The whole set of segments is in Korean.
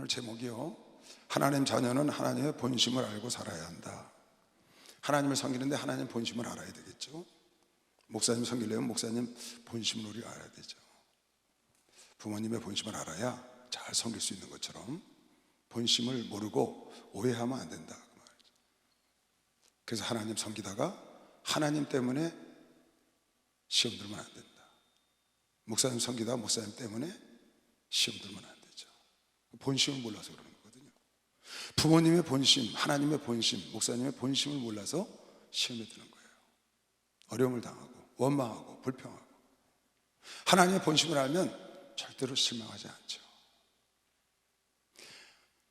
오늘 제목이요, 하나님 자녀는 하나님의 본심을 알고 살아야 한다. 하나님을 섬기는데 하나님 본심을 알아야 되겠죠. 목사님 섬기려면 목사님 본심을 우리가 알아야 되죠. 부모님의 본심을 알아야 잘 섬길 수 있는 것처럼 본심을 모르고 오해하면 안 된다, 그 말이죠. 그래서 하나님 섬기다가 하나님 때문에 시험 들면 안 된다. 목사님 섬기다가 목사님 때문에 시험 들면 안 되죠. 본심을 몰라서 그러는 거거든요. 부모님의 본심, 하나님의 본심, 목사님의 본심을 몰라서 시험에 드는 거예요. 어려움을 당하고 원망하고 불평하고. 하나님의 본심을 알면 절대로 실망하지 않죠.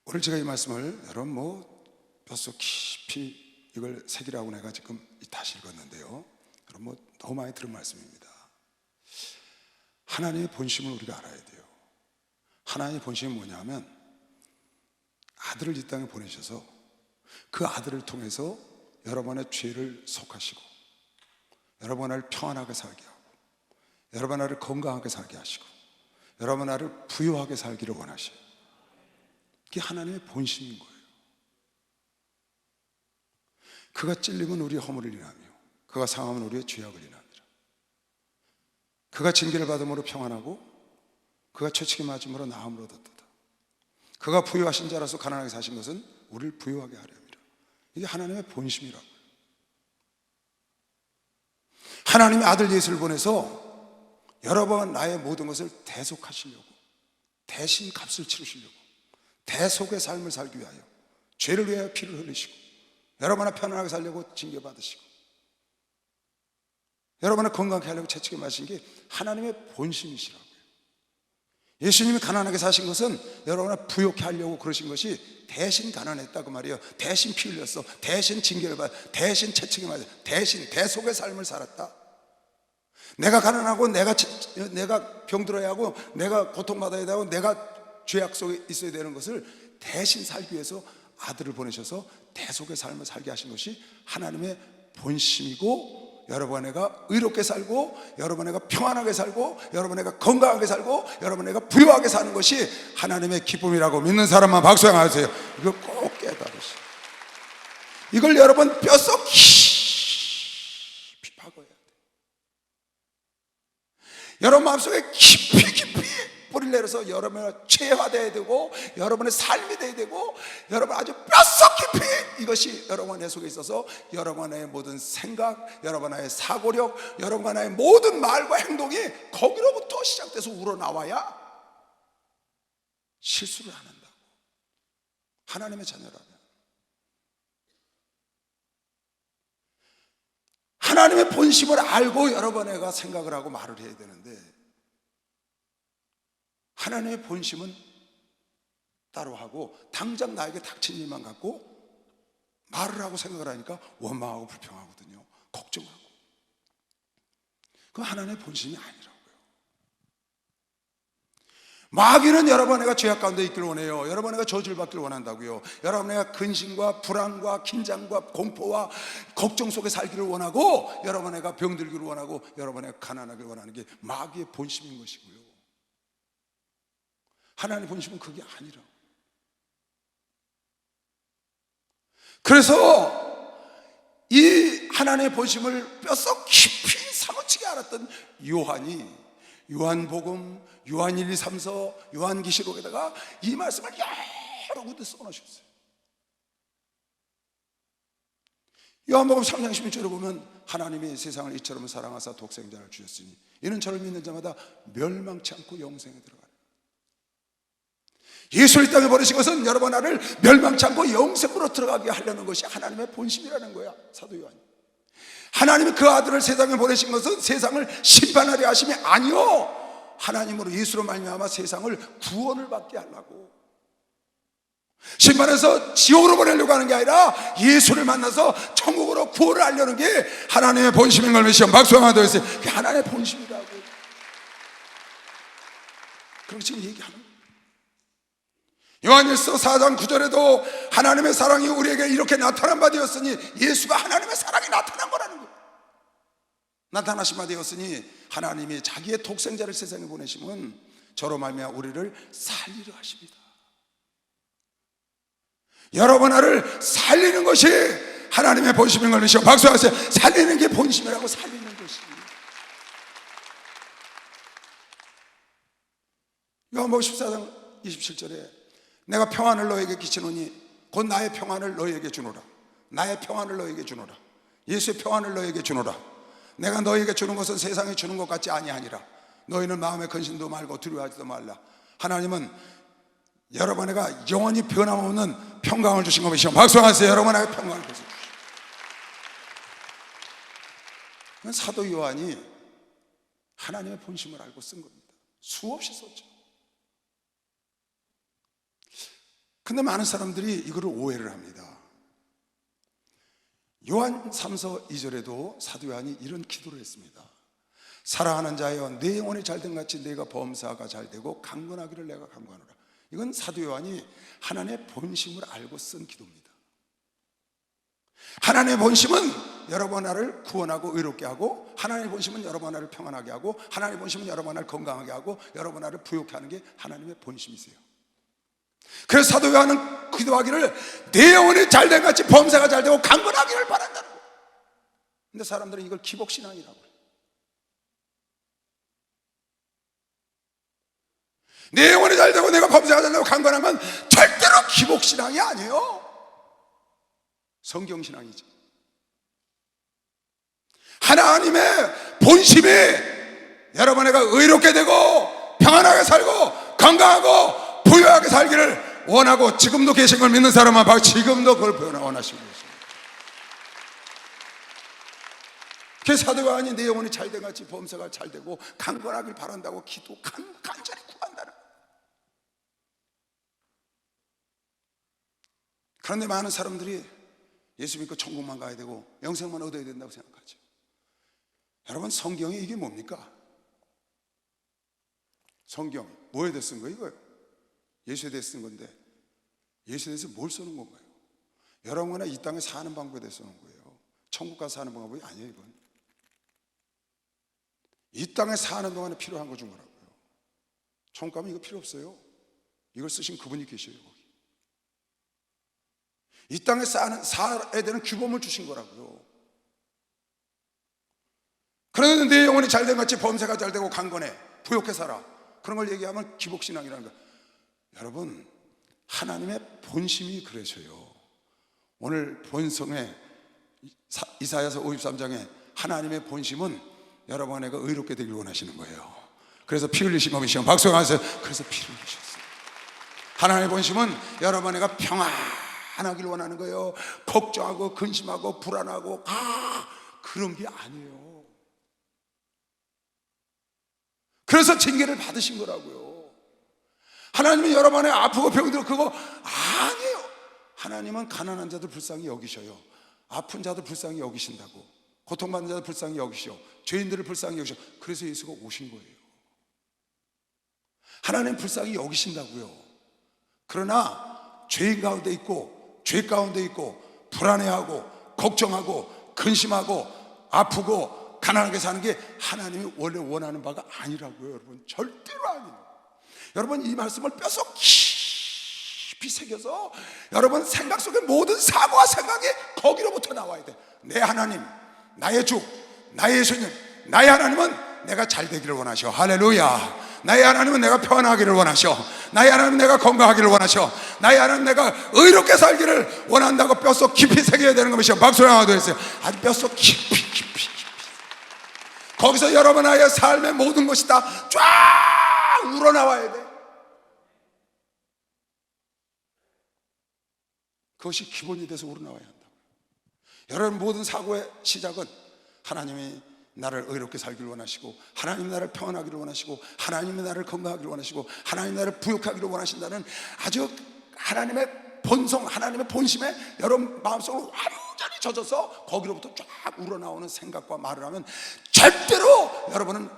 오늘 제가 이 말씀을 여러분 뼛속 깊이 이걸 새기라고 내가 지금 다시 읽었는데요, 여러분 너무 많이 들은 말씀입니다. 하나님의 본심을 우리가 알아야 돼요. 하나님의 본심이 뭐냐면 아들을 이 땅에 보내셔서 그 아들을 통해서 여러분의 죄를 속하시고 여러분 나를 평안하게 살게 하고 여러분 나를 건강하게 살게 하시고 여러분 나를 부유하게 살기를 원하셔요. 그게 하나님의 본심인 거예요. 그가 찔림은 우리의 허물을 인하며 그가 상함은 우리의 죄악을 인하니라. 그가 징계를 받음으로 평안하고 그가 채찍에 맞음으로 나음을 얻었도다. 그가 부유하신 자라서 가난하게 사신 것은 우리를 부유하게 하려니라. 이게 하나님의 본심이라고요. 하나님의 아들 예수를 보내서 여러분 나의 모든 것을 대속하시려고, 대신 값을 치르시려고, 대속의 삶을 살기 위하여 죄를 위하여 피를 흘리시고 여러분을 편안하게 살려고 징계받으시고 여러분을 건강하게 하려고 채찍에 맞으신 게 하나님의 본심이시라고요. 예수님이 가난하게 사신 것은 여러분을 부욕해 하려고 그러신 것이 대신 가난했다 그 말이에요. 대신 피 흘렸어, 대신 징계를 받아, 대신 채찍에 맞아, 대신 대속의 삶을 살았다. 내가 가난하고 내가 병들어야 하고 내가 고통받아야 되고 내가 죄악 속에 있어야 되는 것을 대신 살기 위해서 아들을 보내셔서 대속의 삶을 살게 하신 것이 하나님의 본심이고, 여러분 애가 의롭게 살고 여러분 애가 평안하게 살고 여러분 애가 건강하게 살고 여러분 애가 부유하게 사는 것이 하나님의 기쁨이라고 믿는 사람만 박수하세요. 이걸 꼭 깨달으시오. 이걸 여러분 뼛속 깊이 파고야 돼. 여러분 마음속에 깊이 뿌리를 내려서 여러분의 체화되어야 되고 여러분의 삶이 되어야 되고 여러분 아주 뼛속 깊이 이것이 여러분의 속에 있어서 여러분의 모든 생각, 여러분의 사고력, 여러분의 모든 말과 행동이 거기로부터 시작돼서 우러나와야 실수를 안 한다고. 하나님의 자녀라면 하나님의 본심을 알고 여러분애가 생각을 하고 말을 해야 되는데 하나님의 본심은 따로 하고 당장 나에게 닥친 일만 갖고 말을 하고 생각을 하니까 원망하고 불평하거든요. 걱정하고. 그건 하나님의 본심이 아니라고요. 마귀는 여러분애가 죄악 가운데 있기를 원해요. 여러분애가 저주를 받기를 원한다고요. 여러분애가 근심과 불안과 긴장과 공포와 걱정 속에 살기를 원하고 여러분애가 병들기를 원하고 여러분애가 가난하기를 원하는 게 마귀의 본심인 것이고요. 하나님의 본심은 그게 아니라고. 그래서 이 하나님의 본심을 뼛속 깊이 사무치게 알았던 요한이 요한복음, 요한 1, 2, 3서, 요한계시록에다가 이 말씀을 여러 군데 써놓으셨어요. 요한복음 3장 11절에 보면 하나님이 세상을 이처럼 사랑하사 독생자를 주셨으니 이는 저를 믿는 자마다 멸망치 않고 영생에 들어가라. 예수를 이 땅에 보내신 것은 여러분 나를 멸망치 않고 영생으로 들어가게 하려는 것이 하나님의 본심이라는 거야. 사도 요한이 하나님이 그 아들을 세상에 보내신 것은 세상을 심판하려 하심이 아니요 하나님으로 예수로 말미암아 세상을 구원을 받게 하려고, 심판해서 지옥으로 보내려고 하는 게 아니라 예수를 만나서 천국으로 구원을 하려는 게 하나님의 본심인 걸 믿으시면 박수 한번 더 해주세요. 그게 하나님의 본심이라고. 그렇게 지금 얘기하는 거예요. 요한일서 4장 9절에도 하나님의 사랑이 우리에게 이렇게 나타난 바 되었으니 예수가 하나님의 사랑이 나타난 거라는 거예요. 나타나신 바 되었으니 하나님이 자기의 독생자를 세상에 보내시면 저로 말미암아 우리를 살리려 하십니다. 여러분 나를 살리는 것이 하나님의 본심인 걸 믿으시고 박수하세요. 살리는 게 본심이라고. 살리는 것이. 요한복음 14장 27절에 내가 평안을 너에게 끼치노니 곧 나의 평안을 너에게 주노라. 나의 평안을 너에게 주노라. 예수의 평안을 너에게 주노라. 내가 너에게 주는 것은 세상에 주는 것 같지 아니하니라. 너희는 마음에 근심도 말고 두려워하지도 말라. 하나님은 여러분에게 영원히 변함없는 평강을 주신 것이시오. 박수하세요. 여러분에게 평강을 주신 사도 요한이 하나님의 본심을 알고 쓴 겁니다. 수없이 썼죠. 근데 많은 사람들이 이거를 오해를 합니다. 요한 3서 2절에도 사도 요한이 이런 기도를 했습니다. 사랑하는 자여 내 영혼이 잘된 같이 내가 범사가 잘되고 강건하기를 내가 강건하노라. 이건 사도 요한이 하나님의 본심을 알고 쓴 기도입니다. 하나님의 본심은 여러분 나를 구원하고 의롭게 하고, 하나님의 본심은 여러분 나를 평안하게 하고, 하나님의 본심은 여러분 나를 건강하게 하고, 여러분 나를 부욕케 하는 게 하나님의 본심이세요. 그래서 사도 요한은 기도하기를 내 영혼이 잘된 같이 범사가 잘되고 강건하기를 바란다는 거예요. 근데 사람들은 이걸 기복신앙이라고 해요. 내 영혼이 잘되고 내가 범사가 잘되고 강건한 건 절대로 기복신앙이 아니에요. 성경신앙이죠. 하나님의 본심이 여러분에게 의롭게 되고 평안하게 살고 건강하고 부유하게 살기를 원하고 지금도 계신 걸 믿는 사람만 봐. 지금도 그걸 원하시고 계십니다. 그래서 사도 요한이 내 영혼이 잘된 같이 범사가 잘되고 강건하길 바란다고 기도 간절히 구한다는 거예요. 그런데 많은 사람들이 예수 믿고 천국만 가야 되고 영생만 얻어야 된다고 생각하죠. 여러분 성경이 이게 뭡니까? 성경 뭐에 대해 쓴 거예요? 이거예요. 예수에 대해 쓴 건데 예수에 대해서 뭘 쓰는 건가요? 여러분이나 이 땅에 사는 방법에 대해 쓰는 거예요. 천국 가서 사는 방법이 아니에요. 이건 이 땅에 사는 동안에 필요한 거 준 거라고요. 천국 가면 이거 필요 없어요. 이걸 쓰신 그분이 계셔요. 거기 이 땅에 살아야 되는 규범을 주신 거라고요. 그런데 내 영혼이 잘된 같이 범사가 잘되고 강건해 부욕해 살아, 그런 걸 얘기하면 기복신앙이라는 거예요. 여러분 하나님의 본심이 그러셔요. 오늘 본성에 이사야서 53장에 하나님의 본심은 여러분에게 의롭게 되길 원하시는 거예요. 그래서 피 흘리신 것이시오. 박수하세요. 그래서 피를 흘리셨어요. 하나님의 본심은 여러분에게 평안하길 원하는 거예요. 걱정하고 근심하고 불안하고 그런 게 아니에요. 그래서 징계를 받으신 거라고요. 하나님은 여러분의 아프고 병들고 그거 아니에요. 하나님은 가난한 자들 불쌍히 여기셔요. 아픈 자들 불쌍히 여기신다고, 고통받는 자들 불쌍히 여기셔, 죄인들을 불쌍히 여기셔. 그래서 예수가 오신 거예요. 하나님 불쌍히 여기신다고요. 그러나 죄인 가운데 있고 죄 가운데 있고 불안해하고 걱정하고 근심하고 아프고 가난하게 사는 게 하나님이 원래 원하는 바가 아니라고요. 여러분 절대로 아니에요. 여러분 이 말씀을 뼛속 깊이 새겨서 여러분 생각 속에 모든 사고와 생각이 거기로부터 나와야 돼. 내 하나님, 나의 주, 나의 예수님, 나의 하나님은 내가 잘 되기를 원하셔. 할렐루야. 나의 하나님은 내가 편하기를 원하셔. 나의 하나님은 내가 건강하기를 원하셔. 나의 하나님은 내가 의롭게 살기를 원한다고 뼛속 깊이 새겨야 되는 것이요. 박수를 하나 더 했어요. 아주 뼛속 깊이 거기서 여러분 아이의 삶의 모든 것이 다 쫙 우러나와야 돼. 그것이 기본이 돼서 우러나와야 한다. 여러분 모든 사고의 시작은 하나님이 나를 의롭게 살기를 원하시고, 하나님이 나를 평안하기를 원하시고, 하나님이 나를 건강하기를 원하시고, 하나님이 나를 부욕하기를 원하신다는 아주 하나님의 본성, 하나님의 본심에 여러분 마음속으로 완전히 젖어서 거기로부터 쫙 우러나오는 생각과 말을 하면 절대로 여러분은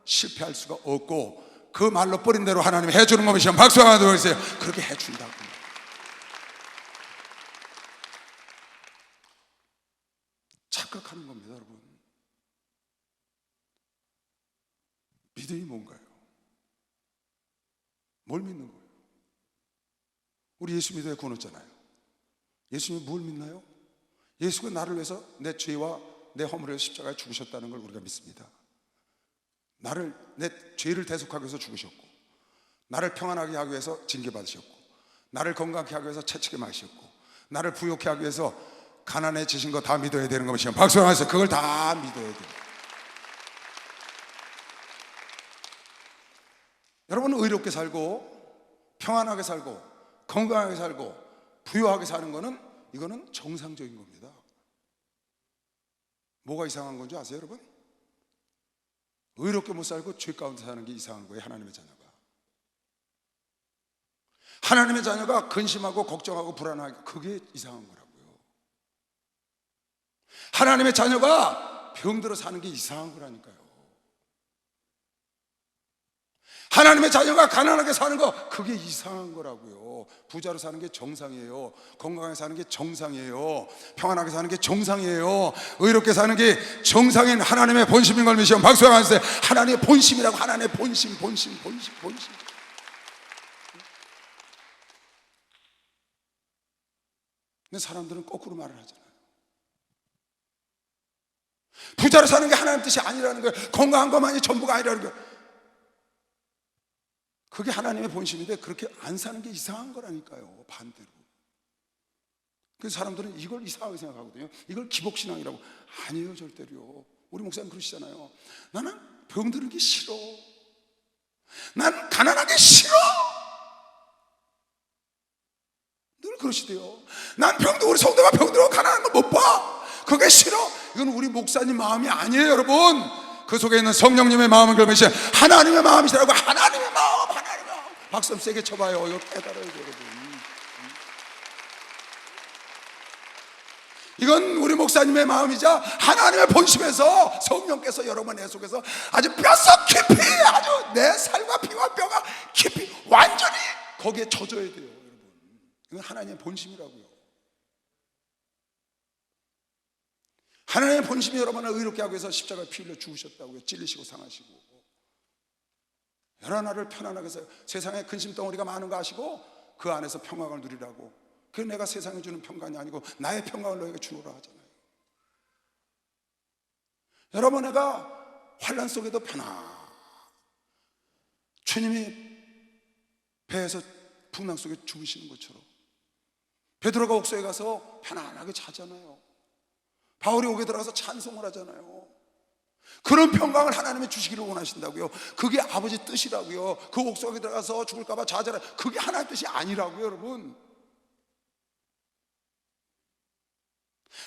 실패할 수가 없고, 그 말로 뿌린 대로 하나님이 해주는 것이면 박수 하나 들어주세요. 그렇게 해준다고. 착각하는 겁니다. 여러분 믿음이 뭔가요? 뭘 믿는 거예요? 우리 예수 믿어야 구원 얻잖아요. 예수님이 뭘 믿나요? 예수가 나를 위해서 내 죄와 내 허물을 위해서 십자가에 죽으셨다는 걸 우리가 믿습니다. 내 죄를 대속하기 위해서 죽으셨고, 나를 평안하게 하기 위해서 징계받으셨고, 나를 건강하게 하기 위해서 채찍에 맞으셨고, 나를 부욕케 하기 위해서 가난해지신 거 다 믿어야 되는 것이요. 박수 하면서 그걸 다 믿어야 돼요. 여러분은 의롭게 살고 평안하게 살고 건강하게 살고 부유하게 사는 거는, 이거는 정상적인 겁니다. 뭐가 이상한 건지 아세요, 여러분? 의롭게 못 살고 죄 가운데 사는 게 이상한 거예요. 하나님의 자녀가 근심하고 걱정하고 불안하고, 그게 이상한 거라고요. 하나님의 자녀가 병들어 사는 게 이상한 거라니까요. 하나님의 자녀가 가난하게 사는 거, 그게 이상한 거라고요. 부자로 사는 게 정상이에요. 건강하게 사는 게 정상이에요. 평안하게 사는 게 정상이에요. 의롭게 사는 게 정상인 하나님의 본심인 걸 믿으시면 박수 한번 주세요. 하나님의 본심이라고. 하나님의 본심. 근데 사람들은 거꾸로 말을 하잖아요. 부자로 사는 게 하나님 뜻이 아니라는 거예요. 건강한 것만이 전부가 아니라는 거예요. 그게 하나님의 본심인데 그렇게 안 사는 게 이상한 거라니까요. 반대로. 그래서 사람들은 이걸 이상하게 생각하거든요. 이걸 기복신앙이라고. 아니에요, 절대로요. 우리 목사님 그러시잖아요. 나는 병드는 게 싫어. 난 가난하기 싫어. 늘 그러시대요. 난 우리 성도가 병들어 가난한 거 못 봐. 그게 싫어. 이건 우리 목사님 마음이 아니에요, 여러분. 그 속에 있는 성령님의 마음을 그러면서 하나님의 마음이시라고. 하나님의 마음. 박수 세게 쳐봐요. 이거 깨달아야 돼요, 여러분. 이건 우리 목사님의 마음이자 하나님의 본심에서 성령께서 여러분 내 속에서 아주 뼛속 깊이, 아주 내 살과 피와 뼈가 깊이 완전히 거기에 젖어야 돼요, 여러분. 이건 하나님의 본심이라고요. 하나님의 본심이 여러분을 의롭게 하기 위해서 십자가에 피 흘려 죽으셨다고요. 찔리시고 상하시고. 여러 나를 편안하게 해서 세상에 근심덩어리가 많은 거 아시고 그 안에서 평강을 누리라고. 그 내가 세상에 주는 평강이 아니고 나의 평강을 너에게 주노라 하잖아요. 여러분, 내가 환난 속에도 주님이 배에서 풍랑 속에 죽으시는 것처럼 베드로가 옥소에 가서 편안하게 자잖아요. 바울이 옥에 들어가서 찬송을 하잖아요. 그런 평강을 하나님이 주시기를 원하신다고요. 그게 아버지 뜻이라고요. 그 옥속에 들어가서 죽을까 봐 좌절해, 그게 하나님 뜻이 아니라고요, 여러분.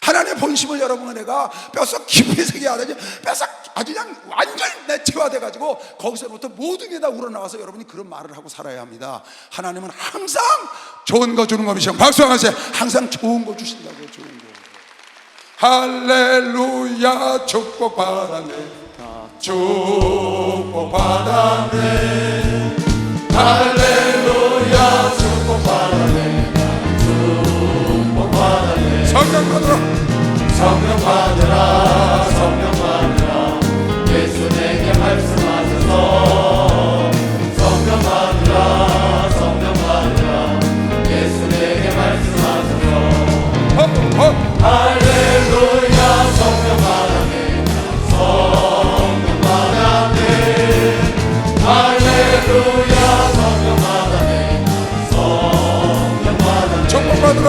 하나님의 본심을 여러분과 내가 뼛속 깊이 새겨야 되지. 뼛속 아주 그냥 완전히 내체화돼 가지고 거기서부터 모든 게 다 우러나와서 여러분이 그런 말을 하고 살아야 합니다. 하나님은 항상 좋은 거 주는 거 믿으시면 박수 한번 하세요. 항상 좋은 거 주신다고요. 좋은 거. 할렐루야. 축복 받았네. 축복 받았네. 할렐루야. 축복 받았네. 축복 받았네. 성령 받으라. 성령 받으라. 성령 받으라. 예수 내게 말씀하셔서. 성령 받으라. 성령 받으라. 예수 내게 말씀하셔서. 할렐루야. 성령 받았네. 성령 받았네. 할렐루야. 성령 받았네. 성령 받았네. 축복 받으라.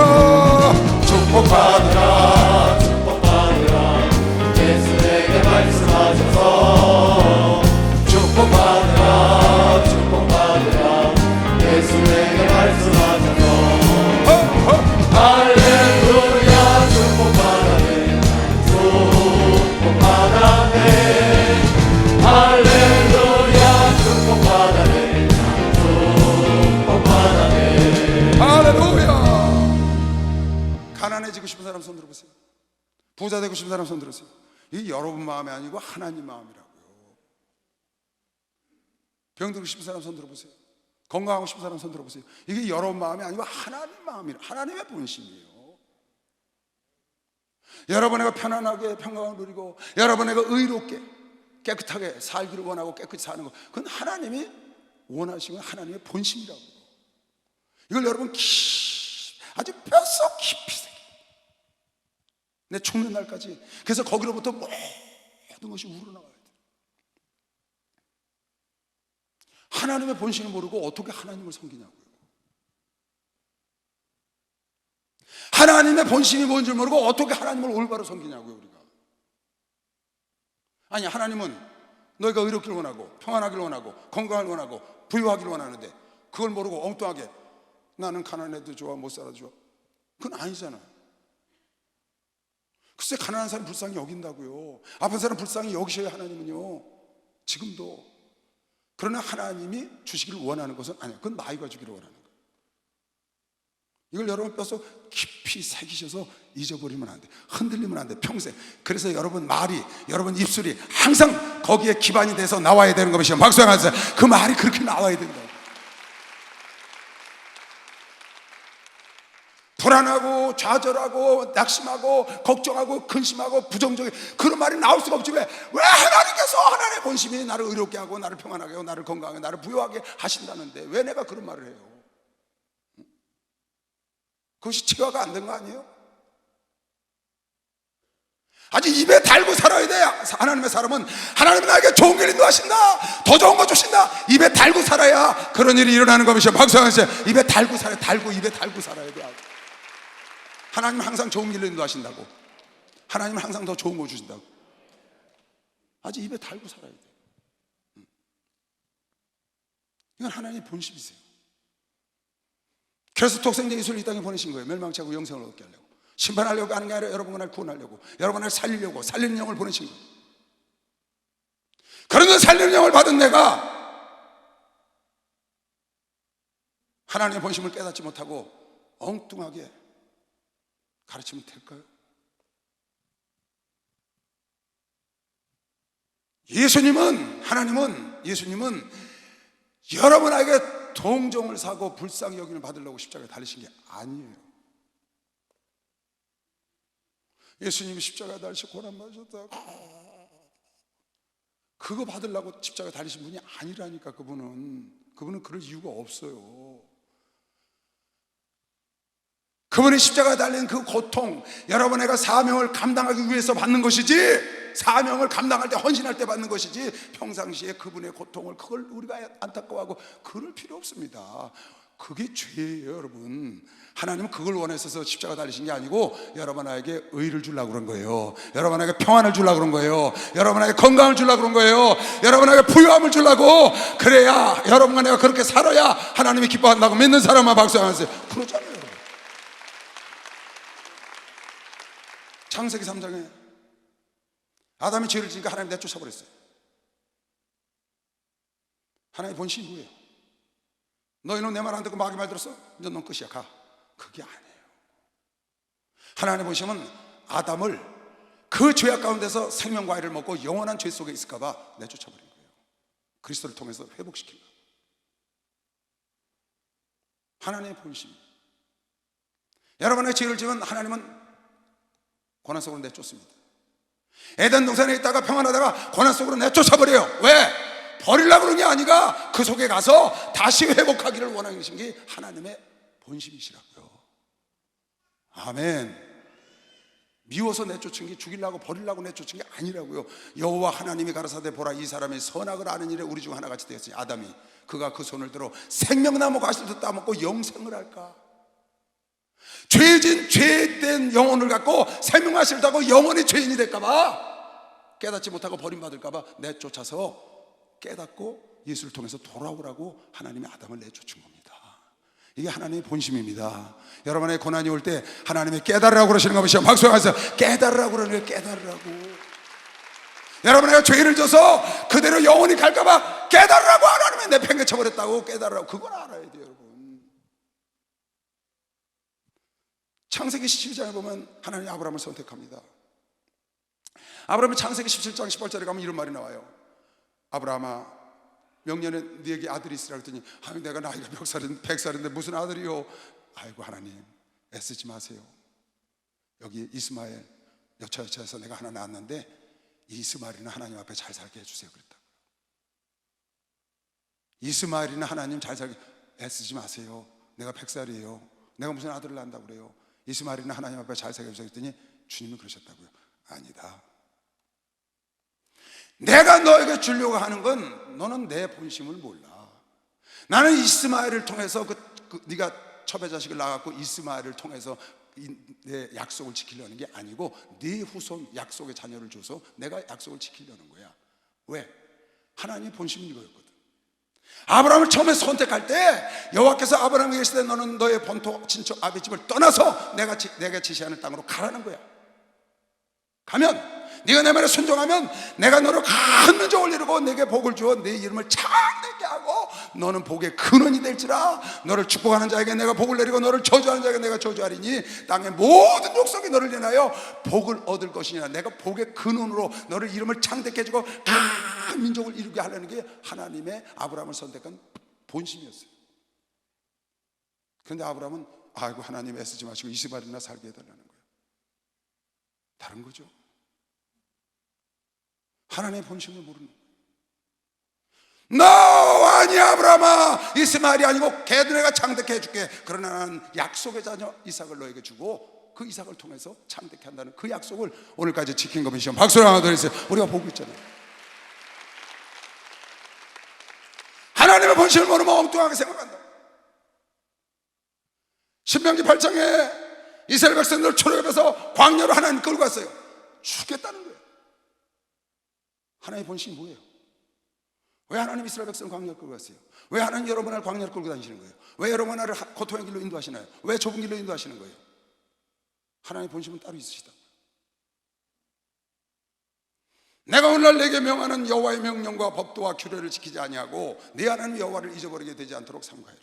축복 받으라. 축복 받으라. 예수 내게 말씀하셔서. 축복 받으라. 축복 받으라. 예수 내게 말씀하셔서. 할렐루야. 축복 받았네. 축복 받았네. 할렐루야. 축복 받았네. 축복 받았네. 할렐루야. 가난해지고 싶은 사람 손 들어보세요. 부자 되고 싶은 사람 손 들으세요. 이게 여러분 마음이 아니고 하나님 마음이라고요. 병들고 싶은 사람 손 들어보세요. 건강하고 싶은 사람 손 들어보세요. 이게 여러분 마음이 아니고 하나님 마음이라. 하나님의 본심이에요. 여러분에게 편안하게 평강을 누리고 여러분에게 의롭게 깨끗하게 살기를 원하고 깨끗이 사는 것, 그건 하나님이 원하시는 하나님의 본심이라고요. 이걸 여러분 아주 뼛속 깊이 새겨. 내 죽는 날까지. 그래서 거기로부터 모든 것이 우러나와야 돼. 하나님의 본심을 모르고 어떻게 하나님을 섬기냐고요. 하나님의 본심이 뭔지 모르고 어떻게 하나님을 올바로 섬기냐고요. 우리가 아니, 하나님은 너희가 의롭기를 원하고 평안하기를 원하고 건강을 원하고 부유하기를 원하는데 그걸 모르고 엉뚱하게 나는 가난해도 좋아 못 살아도 좋아, 그건 아니잖아요. 글쎄, 가난한 사람 불쌍히 여긴다고요. 아픈 사람 불쌍히 여기셔야 하나님은요, 지금도. 그러나 하나님이 주시기를 원하는 것은 아니야. 그건 나이가 주기를 원하는 거예요. 이걸 여러분 뼈속 깊이 새기셔서 잊어버리면 안 돼. 흔들리면 안 돼, 평생. 그래서 여러분 말이, 여러분 입술이 항상 거기에 기반이 돼서 나와야 되는 것이요. 박수 한번 하세요. 그 말이 그렇게 나와야 된다. 불안하고 좌절하고 낙심하고 걱정하고 근심하고 부정적인 그런 말이 나올 수가 없지. 왜 하나님께서 하나님의 본심이 나를 의롭게 하고 나를 평안하게 하고 나를 건강하게 나를 부유하게 하신다는데 왜 내가 그런 말을 해요? 그것이 체화가 안 된 거 아니에요? 아직 입에 달고 살아야 돼. 하나님의 사람은 하나님은 나에게 좋은 길 인도하신다, 더 좋은 거 주신다, 입에 달고 살아야 그런 일이 일어나는 것이죠. 박수 한번 주세요. 입에 달고 살아야, 달고 입에 달고 살아야 돼. 하나님은 항상 좋은 길로 인도하신다고. 하나님은 항상 더 좋은 거 주신다고. 아직 입에 달고 살아야 돼. 이건 하나님의 본심이세요. 그래서 독생자 예수를 이 땅에 보내신 거예요. 멸망치 않고 영생을 얻게 하려고. 심판하려고 하는 게 아니라 여러분과 날 구원하려고, 여러분과 날 살리려고, 살리는 영을 보내신 거예요. 그런데 살리는 영을 받은 내가 하나님의 본심을 깨닫지 못하고 엉뚱하게 가르치면 될까요? 예수님은 여러분에게 동정을 사고 불쌍히 여김을 받으려고 십자가에 달리신 게 아니에요. 예수님이 십자가에 달리시고 고난 받으셨다고 그거 받으려고 십자가에 달리신 분이 아니라니까. 그분은 그럴 이유가 없어요. 그분이 십자가에 달린 그 고통, 여러분에게 사명을 감당하기 위해서 받는 것이지, 사명을 감당할 때 헌신할 때 받는 것이지, 평상시에 그분의 고통을 그걸 우리가 안타까워하고 그럴 필요 없습니다. 그게 죄예요. 여러분, 하나님은 그걸 원하셔서 십자가 달리신 게 아니고 여러분에게 의를 주려고 그런 거예요. 여러분에게 평안을 주려고 그런 거예요. 여러분에게 건강을 주려고 그런 거예요. 여러분에게 부유함을 주려고. 그래야 여러분과 내가 그렇게 살아야 하나님이 기뻐한다고 믿는 사람만 박수 한번 하세요. 그렇잖아요. 창세기 3장에 아담이 죄를 지니까 하나님 내쫓아버렸어요. 하나님의 본심이 뭐예요? 너희는 내 말 안 듣고 마귀 말 들었어? 이제 넌 끝이야, 가. 그게 아니에요. 하나님의 본심은 아담을 그 죄악 가운데서 생명과일을 먹고 영원한 죄 속에 있을까 봐 내쫓아버린 거예요. 그리스도를 통해서 회복시킨 거예요. 하나님의 본심. 여러분의 죄를 지면 하나님은 고난 속으로 내쫓습니다. 에덴 동산에 있다가 평안하다가 고난 속으로 내쫓아버려요. 왜? 버리려고 그런 게 아니라 그 속에 가서 다시 회복하기를 원하는 게 하나님의 본심이시라고요. 아멘. 미워서 내쫓은 게, 죽이려고 버리려고 내쫓은 게 아니라고요. 여호와 하나님이 가라사대 보라, 이 사람이 선악을 아는 일에 우리 중 하나같이 되었으니 아담이 그가 그 손을 들어 생명나무 가시도 따먹고 영생을 할까. 죄된 영혼을 갖고 생명하실 다고 영원히 죄인이 될까봐, 깨닫지 못하고 버림받을까봐 내쫓아서 깨닫고 예수를 통해서 돌아오라고 하나님이 아담을 내쫓은 겁니다. 이게 하나님의 본심입니다. 여러분의 고난이 올 때 하나님이 깨달으라고 그러시는 거 보시죠. 박수하면서 깨달으라고 그러는 거예요. 깨달으라고. 여러분에게 죄를 져서 그대로 영원히 갈까봐 깨달으라고 하나님이 내팽개쳐버렸다고 깨달으라고. 그걸 알아야 돼요, 여러분. 창세기 17장에 보면 하나님이 아브라함을 선택합니다. 아브라함이 창세기 17장 18절에 가면 이런 말이 나와요. 아브라함아, 명년에 네게 아들이 있으라 그랬더니, 내가 나이가 100살인데 무슨 아들이요? 아이고 하나님, 애쓰지 마세요. 여기 이스마엘 여차여차해서 내가 하나 낳았는데 이 이스마엘이는 하나님 앞에 잘 살게 해주세요 그랬다고요. 이스마엘이는 하나님 잘 살게, 애쓰지 마세요. 내가 100살이에요. 내가 무슨 아들을 낳는다고 그래요? 이스마엘이는 하나님 앞에 잘 살게 해주세요 그랬더니 주님은 그러셨다고요? 아니다. 내가 너에게 주려고 하는 건 너는 내 본심을 몰라. 나는 이스마엘을 통해서 네가 첩의 자식을 낳았고 이스마엘을 통해서 내 약속을 지키려는 게 아니고 네 후손 약속의 자녀를 줘서 내가 약속을 지키려는 거야. 왜? 하나님의 본심은 이거였거든. 아브라함을 처음에 선택할 때 여호와께서 아브라함에게 계시되 너는 너의 본토 친척 아비 집을 떠나서 내가 지시하는 땅으로 가라는 거야. 가면 네가 내 말에 순종하면 내가 너를 큰 민족을 이루고 내게 복을 주어 내 이름을 창대케 하고 너는 복의 근원이 될지라. 너를 축복하는 자에게 내가 복을 내리고 너를 저주하는 자에게 내가 저주하리니 땅의 모든 족속이 너를 인하여 복을 얻을 것이냐. 내가 복의 근원으로 너를 이름을 창대케 해주고 큰 민족을 이루게 하려는 게 하나님의 아브라함을 선택한 본심이었어요. 그런데 아브라함은 아이고 하나님 애쓰지 마시고 이스마엘이나 살게 해달라는 거예요. 다른 거죠. 하나님의 본심을 모르는 거예요. 너 아니 아브라함아, 이스마엘이 아니고 걔도 내가 창대케 해줄게. 그러나 나는 약속의 자녀 이삭을 너에게 주고 그 이삭을 통해서 창대케 한다는 그 약속을 오늘까지 지킨 것이죠. 박수를 하나 드리세요. 우리가 보고 있잖아요. 하나님의 본심을 모르면 엉뚱하게 생각한다. 신명기 8장에 이스라엘 백성들을 초록에서 광야로 하나님 끌고 갔어요. 죽겠다는 거예요. 하나님의 본심이 뭐예요? 왜 하나님 이스라엘 백성을 광야로 끌고 갔어요? 왜 하나님 여러분을 광야로 끌고 다니시는 거예요? 왜 여러분을 고통의 길로 인도하시나요? 왜 좁은 길로 인도하시는 거예요? 하나님의 본심은 따로 있으시다. 내가 오늘날 내게 명하는 여호와의 명령과 법도와 규례를 지키지 아니하고 네 하나님 여호와를 잊어버리게 되지 않도록 삼가해라.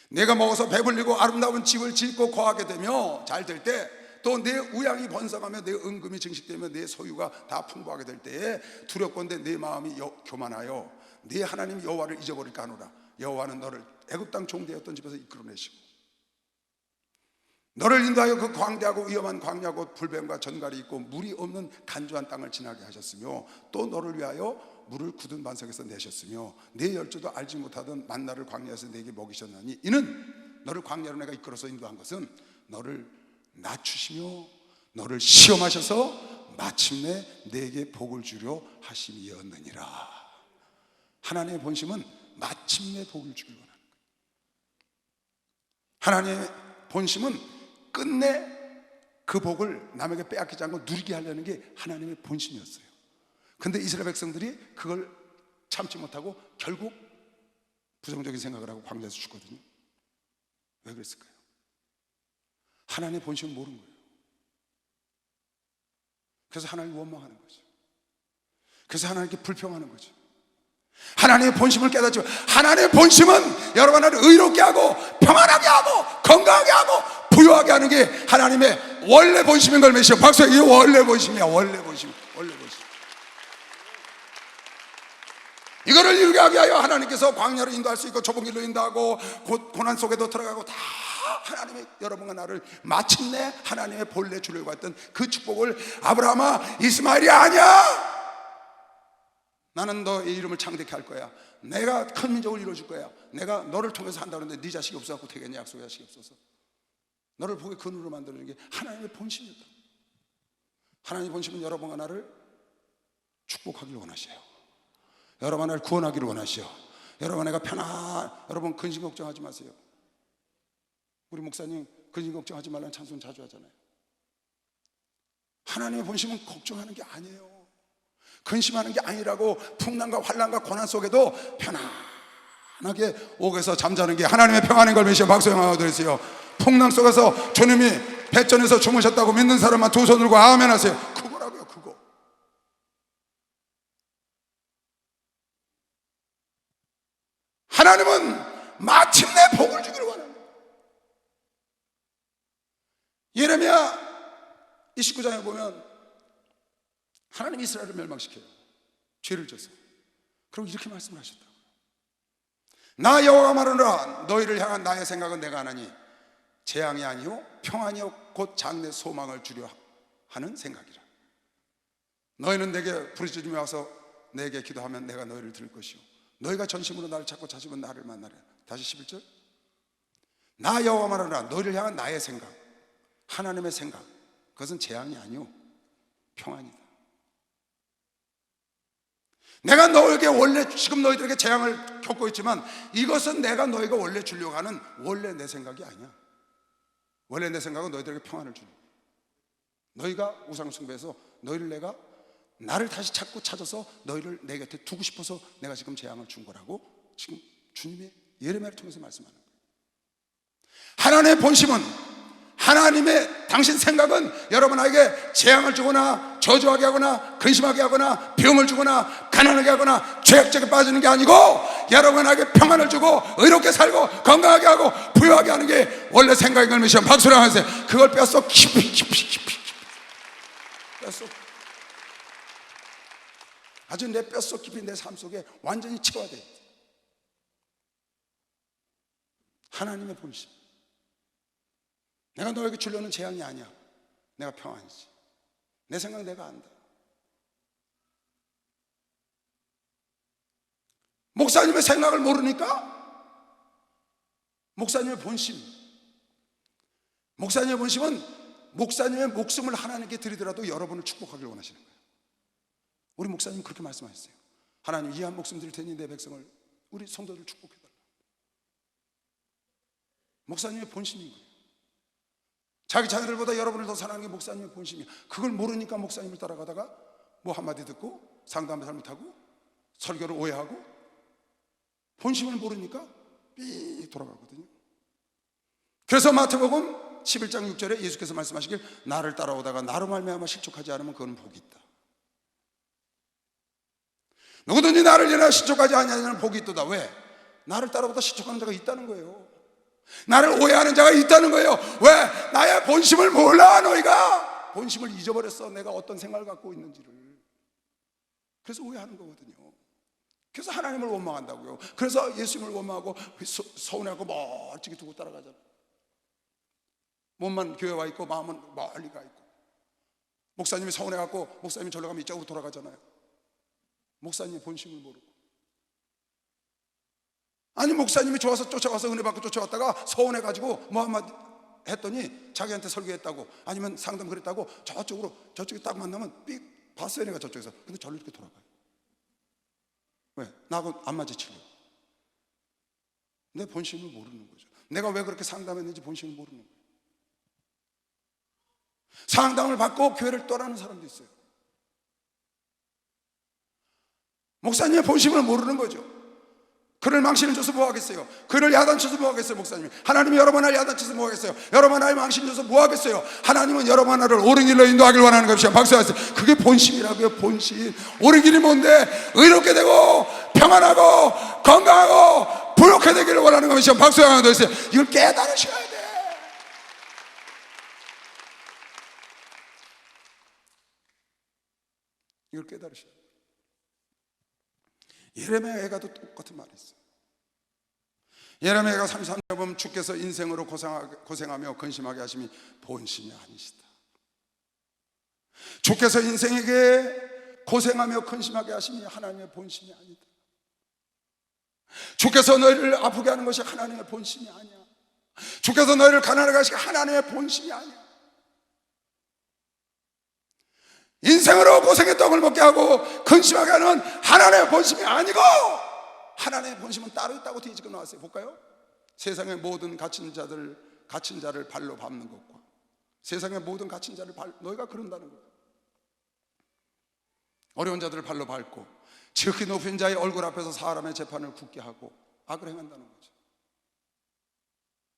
내가 먹어서 배불리고 아름다운 집을 짓고 거하게 되며 잘 될 때, 또 내 우양이 번성하며 내 은금이 증식되며 내 소유가 다 풍부하게 될 때에 두렵건대 내 마음이 교만하여 네 하나님 여호와를 잊어버릴까 하노라. 여호와는 너를 애굽 땅 종되었던 집에서 이끌어내시고 너를 인도하여 그 광대하고 위험한 광야 곧 불뱀과 전갈이 있고 물이 없는 간주한 땅을 지나게 하셨으며 또 너를 위하여 물을 굳은 반석에서 내셨으며 네 열조도 알지 못하던 만나를 광야에서 내게 먹이셨나니 이는 너를 광야로 내가 이끌어서 인도한 것은 너를 낮추시며 너를 시험하셔서 마침내 내게 복을 주려 하심이었느니라. 하나님의 본심은 마침내 복을 주기를 원하는 거예요. 하나님의 본심은 끝내 그 복을 남에게 빼앗기지 않고 누리게 하려는 게 하나님의 본심이었어요. 근데 이스라엘 백성들이 그걸 참지 못하고 결국 부정적인 생각을 하고 광야에서 죽거든요. 왜 그랬을까요? 하나님의 본심을 모르는 거예요. 그래서 하나님을 원망하는 거죠. 그래서 하나님께 불평하는 거죠. 하나님의 본심을 깨닫죠. 하나님의 본심은 여러분을 의롭게 하고 평안하게 하고 건강하게 하고 부유하게 하는 게 하나님의 원래 본심인 걸 믿으시오. 박수. 이게 원래 본심이야. 원래 본심. 원래 본심. 이거를 이루게 하게 하여 하나님께서 광야로 인도할 수 있고 좁은 길로 인도하고 고난 속에도 들어가고 다 하나님의 여러분과 나를 마침내 하나님의 본래 주려고 했던 그 축복을 아브라함아 이스마엘이 아니야. 나는 너의 이름을 창대케 할 거야. 내가 큰 민족을 이루어줄 거야. 내가 너를 통해서 한다고 했는데 네 자식이 없어갖고 되겠냐. 약속의 자식이 없어서 너를 복의 근원으로 만드는 게 하나님의 본심이었다. 하나님의 본심은 여러분과 나를 축복하기를 원하셔요. 여러분 나를 구원하기를 원하시오. 여러분 내가 여러분 근심 걱정하지 마세요. 우리 목사님 근심 걱정하지 말라는 찬송 자주 하잖아요. 하나님의 본심은 걱정하는 게 아니에요. 근심하는 게 아니라고. 풍랑과 환난과 고난 속에도 편안하게 옥에서 잠자는 게 하나님의 평안인 걸 믿으시오. 박수 영광 드리세요. 풍랑 속에서 주님이 배전에서 주무셨다고 믿는 사람만 두 손 들고 아멘 하세요. 그거라고요. 그거. 하나님은 마침내 복을 주기를 원합니다. 예레미야 29장에 보면 하나님이 이스라엘을 멸망시켜요. 죄를 져서. 그리고 이렇게 말씀을 하셨다고요. 나 여호와가 말하노라. 너희를 향한 나의 생각은 내가 하나니 재앙이 아니요 평안이요 곧 장래 소망을 주려 하는 생각이라. 너희는 내게 부르짖으며 와서 내게 기도하면 내가 너희를 들을 것이요 너희가 전심으로 나를 찾고 찾으면 나를 만나리라. 다시 11절. 나 여호와 말하노라. 너희를 향한 나의 생각, 하나님의 생각, 그것은 재앙이 아니오 평안이다. 내가 너에게 원래 지금 너희들에게 재앙을 겪고 있지만 이것은 내가 너희가 원래 주려고 하는 원래 내 생각이 아니야. 원래 내 생각은 너희들에게 평안을 주는 거야. 너희가 우상 숭배해서 너희를 내가 나를 다시 찾아서 너희를 내 곁에 두고 싶어서 내가 지금 재앙을 준 거라고 지금 주님이 예레미야를 통해서 말씀하는 거예요. 하나님의 본심은, 하나님의 당신 생각은 여러분에게 재앙을 주거나 저주하게 하거나 근심하게 하거나 병을 주거나 가난하게 하거나 죄악적에 빠지는 게 아니고 여러분에게 평안을 주고 의롭게 살고 건강하게 하고 부유하게 하는 게 원래 생각인 걸 믿으시면 박수를 하세요. 그걸 뼛속 깊이 뼛속 아주 내 뼛속 깊이 내 삶 속에 완전히 체화돼요. 하나님의 본심, 내가 너에게 주려는 재앙이 아니야. 내가 평안이지. 내 생각 내가 안다. 목사님의 생각을 모르니까 목사님의 본심은 목사님의 목숨을 하나님께 드리더라도 여러분을 축복하기를 원하시는 거예요. 우리 목사님 그렇게 말씀하셨어요. 하나님, 이 한 목숨 드릴 테니 내 백성을, 우리 성도들 축복해달라. 목사님의 본심인 거예요. 자기 자녀들보다 여러분을 더 사랑하는 게 목사님의 본심이야. 그걸 모르니까 목사님을 따라가다가 뭐 한마디 듣고 상담을 잘못하고 설교를 오해하고 본심을 모르니까 삐 돌아가거든요. 그래서 마태복음 11장 6절에 예수께서 말씀하시길 나를 따라오다가 나로 말미암아 실족하지 않으면 그건 복이 있다. 누구든지 나를 인하여 실족하지 아니하는 복이 있도다. 왜? 나를 따라오다 실족하는 자가 있다는 거예요. 나를 오해하는 자가 있다는 거예요. 왜? 나의 본심을 몰라. 너희가 본심을 잊어버렸어. 내가 어떤 생각을 갖고 있는지를. 그래서 오해하는 거거든요. 그래서 하나님을 원망한다고요. 그래서 예수님을 원망하고 서운해하고 멀찍이 두고 따라가잖아요. 몸만 교회 와 있고 마음은 멀리 가 있고, 목사님이 서운해갖고 목사님이 절로 가면 이쪽으로 돌아가잖아요. 목사님의 본심을 모르고. 아니, 목사님이 좋아서 쫓아와서 은혜 받고 쫓아왔다가 서운해가지고 뭐 한마디 했더니 자기한테 설교했다고 아니면 상담 그랬다고 저쪽에 딱 만나면 삑 봤어요. 내가 저쪽에서. 근데 절로 이렇게 돌아가요. 왜? 나하고 안 맞아치려고. 내 본심을 모르는 거죠. 내가 왜 그렇게 상담했는지 본심을 모르는 거예요. 상담을 받고 교회를 떠나는 사람도 있어요. 목사님의 본심을 모르는 거죠. 그를 망신을 줘서 뭐 하겠어요? 그를 야단쳐서 뭐 하겠어요? 목사님이 하나님이 여러분 하나를 야단쳐서 뭐 하겠어요? 여러분 하나를 망신을 줘서 뭐 하겠어요? 하나님은 여러분 하나를 옳은 길로 인도하길 원하는 것이야. 박수하세요. 그게 본심이라고요. 본심. 옳은 길이 뭔데? 의롭게 되고 평안하고 건강하고 부욕해 되기를 원하는 것이야. 박수하세요. 이걸 깨달으셔야 돼. 이걸 깨달으셔야 돼. 예레미야에가도 똑같은 말이 있어요. 예레미야가 33절에 보면 주께서 인생으로 고생하며 근심하게 하심이 본심이 아니시다. 주께서 인생에게 고생하며 근심하게 하심이 하나님의 본심이 아니다. 주께서 너희를 아프게 하는 것이 하나님의 본심이 아니야. 주께서 너희를 가난하게 하시기 하나님의 본심이 아니야. 인생으로 고생의 떡을 먹게 하고 근심하게 하는 하나님의 본심이 아니고 하나님의 본심은 따로 있다고 뒤에 지금 나왔어요. 볼까요? 세상의 모든 갇힌 자를 발로 밟는 것과 세상의 모든 갇힌 자를 너희가 그런다는 거예요. 어려운 자들을 발로 밟고 지극히 높은 자의 얼굴 앞에서 사람의 재판을 굳게 하고 악을 행한다는 거죠.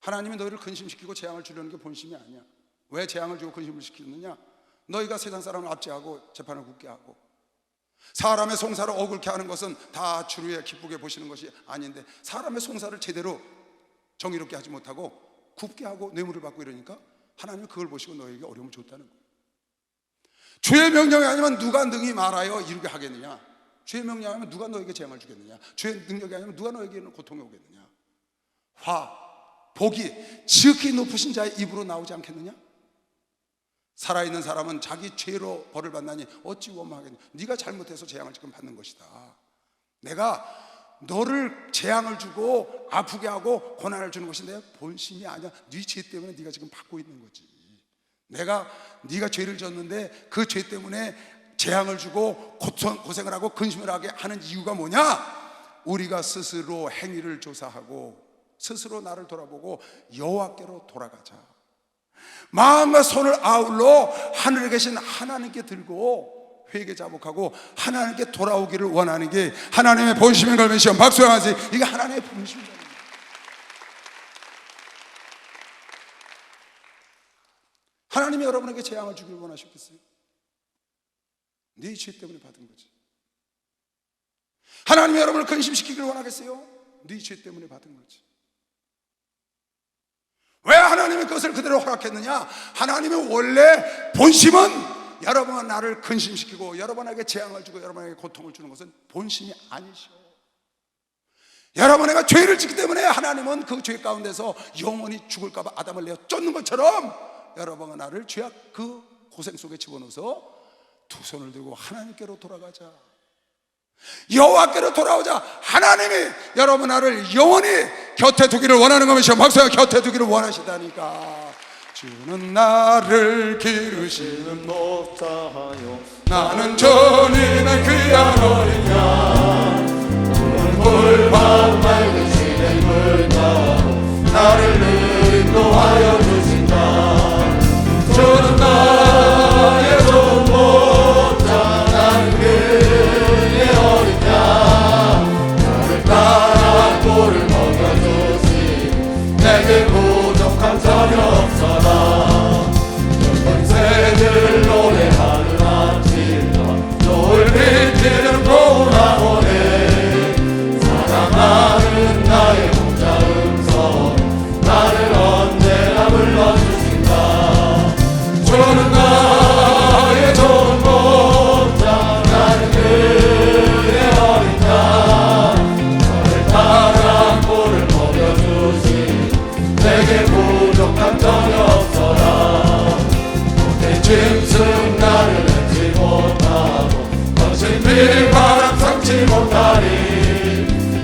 하나님이 너희를 근심시키고 재앙을 주려는 게 본심이 아니야. 왜 재앙을 주고 근심을 시키느냐? 너희가 세상 사람을 압제하고 재판을 굳게 하고 사람의 송사를 억울케 하는 것은 다 주루에 기쁘게 보시는 것이 아닌데 사람의 송사를 제대로 정의롭게 하지 못하고 굽게 하고 뇌물을 받고 이러니까 하나님은 그걸 보시고 너희에게 어려움을 줬다는 거예요. 주의 명령이 아니면 누가 능히 말하여 이루게 하겠느냐? 주의 명령이 아니면 누가 너에게 재앙을 주겠느냐? 주의 능력이 아니면 누가 너에게는 고통이 오겠느냐? 복이 지극히 높으신 자의 입으로 나오지 않겠느냐? 살아있는 사람은 자기 죄로 벌을 받나니 어찌 원망하겠냐? 네가 잘못해서 재앙을 지금 받는 것이다. 내가 너를 재앙을 주고 아프게 하고 고난을 주는 것이 내 본심이 아니야. 네 죄 때문에 네가 지금 받고 있는 거지. 네가 죄를 졌는데 그 죄 때문에 재앙을 주고 고생을 하고 근심을 하게 하는 이유가 뭐냐? 우리가 스스로 행위를 조사하고 스스로 나를 돌아보고 여호와께로 돌아가자. 마음과 손을 아울러 하늘에 계신 하나님께 들고 회개 자복하고 하나님께 돌아오기를 원하는 게 하나님의 본심인 걸 믿으시오. 박수 하세요. 이게 하나님의 본심입니다. 하나님이 여러분에게 재앙을 주기를 원하셨겠어요? 네 죄 때문에 받은 거지. 하나님이 여러분을 근심시키기를 원하겠어요? 네 죄 때문에 받은 거지. 왜 하나님이 그것을 그대로 허락했느냐? 하나님의 원래 본심은 여러분과 나를 근심시키고 여러분에게 재앙을 주고 여러분에게 고통을 주는 것은 본심이 아니셔. 여러분에게 죄를 짓기 때문에 하나님은 그 죄 가운데서 영원히 죽을까봐 아담을 내어 쫓는 것처럼 여러분과 나를 죄악 그 고생 속에 집어넣어서 두 손을 들고 하나님께로 돌아가자. 여호와께로 돌아오자. 하나님이 여러분 나를 영원히 곁에 두기를 원하는 것이죠. 박수야. 곁에 두기를 원하시다니까. 주는 나를 기르시는 목자하여 나는 전인의 귀한 어린 양 물과 맑은 시내 물가로 나를 인도하여 주신다. 주는 나의 좋은 목자 나는 그의 어린 양 나를 따라 꼴을 먹여주시 내게 부족함 전혀 없어라. 새들 노래하는 아침과 노을 비치는 보라보네 사랑하는 나의 목자 음성 나를 언제나 불러주신다. 주는 나의 좋은 목자 나는 그의 어린 양 나를 따라 꼴을 먹여주시 내게 부족함 전혀 없어라. 못된 짐승 나를 맺지 못하고 거친 비바람 삼지 못하리.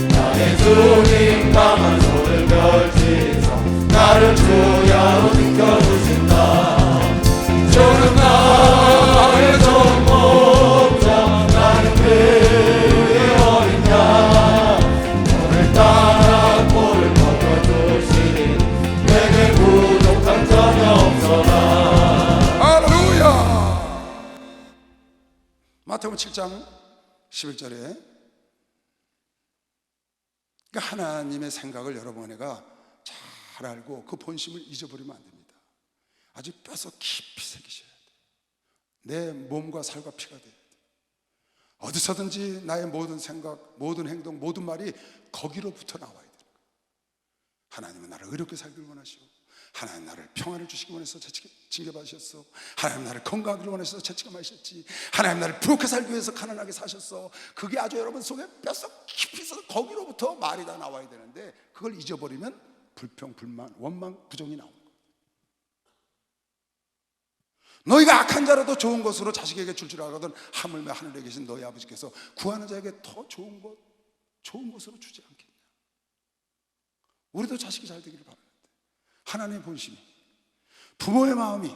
나의 주님 강한 손을 펼치사 나를 주야로 지켜주신다. 주는 나의 좋은 목자 나는 그의 어린 양 너를 따라 꼴을 먹여주시니 내게 부족한 전혀 없어라. 할렐루야. 마태복음 7장 11절에 그러니까 하나님의 생각을 여러분에게 잘 알고 그 본심을 잊어버리면 안 됩니다. 아주 뼛속 깊이 새기셔야 돼요. 내 몸과 살과 피가 돼야 돼요. 어디서든지 나의 모든 생각, 모든 행동, 모든 말이 거기로부터 나와야 돼요. 하나님은 나를 의롭게 살기를 원하시고 하나님 나를 평안을 주시기 원해서 징계받으셨어. 하나님 나를 건강하기를 원해서 채찍하셨지. 하나님 나를 부욕해 살기 위해서 가난하게 사셨어. 그게 아주 여러분 속에 뼛속 깊이 있어서 거기로부터 말이 다 나와야 되는데 그걸 잊어버리면 불평, 불만, 원망, 부정이 나오는 거예요. 너희가 악한 자라도 좋은 것으로 자식에게 줄 알거든 하물며 하늘에 계신 너희 아버지께서 구하는 자에게 더 좋은 것으로 주지 않겠냐. 우리도 자식이 잘 되기를 바라는데 하나님의 본심이 부모의 마음이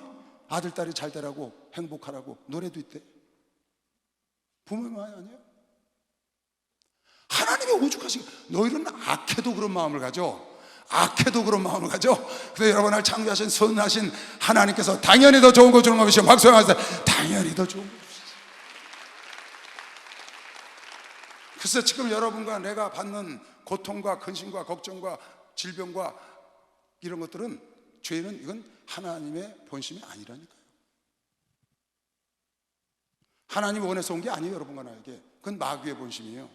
아들, 딸이 잘 되라고 행복하라고 노래도 있대. 부모의 마음이 아니에요? 하나님이 오죽하시고 너희는 악해도 그런 마음을 가져. 악해도 그런 마음을 가져. 근데 여러분을 창조하신 선하신 하나님께서 당연히 더 좋은 거 주는 것이죠. 박수 하세요. 당연히 더 좋은 거 주시죠. 그래서 지금 여러분과 내가 받는 고통과 근심과 걱정과 질병과 이런 것들은 죄는 이건 하나님의 본심이 아니라니까요. 하나님이 원해서 온 게 아니에요. 여러분과 나에게 그건 마귀의 본심이에요.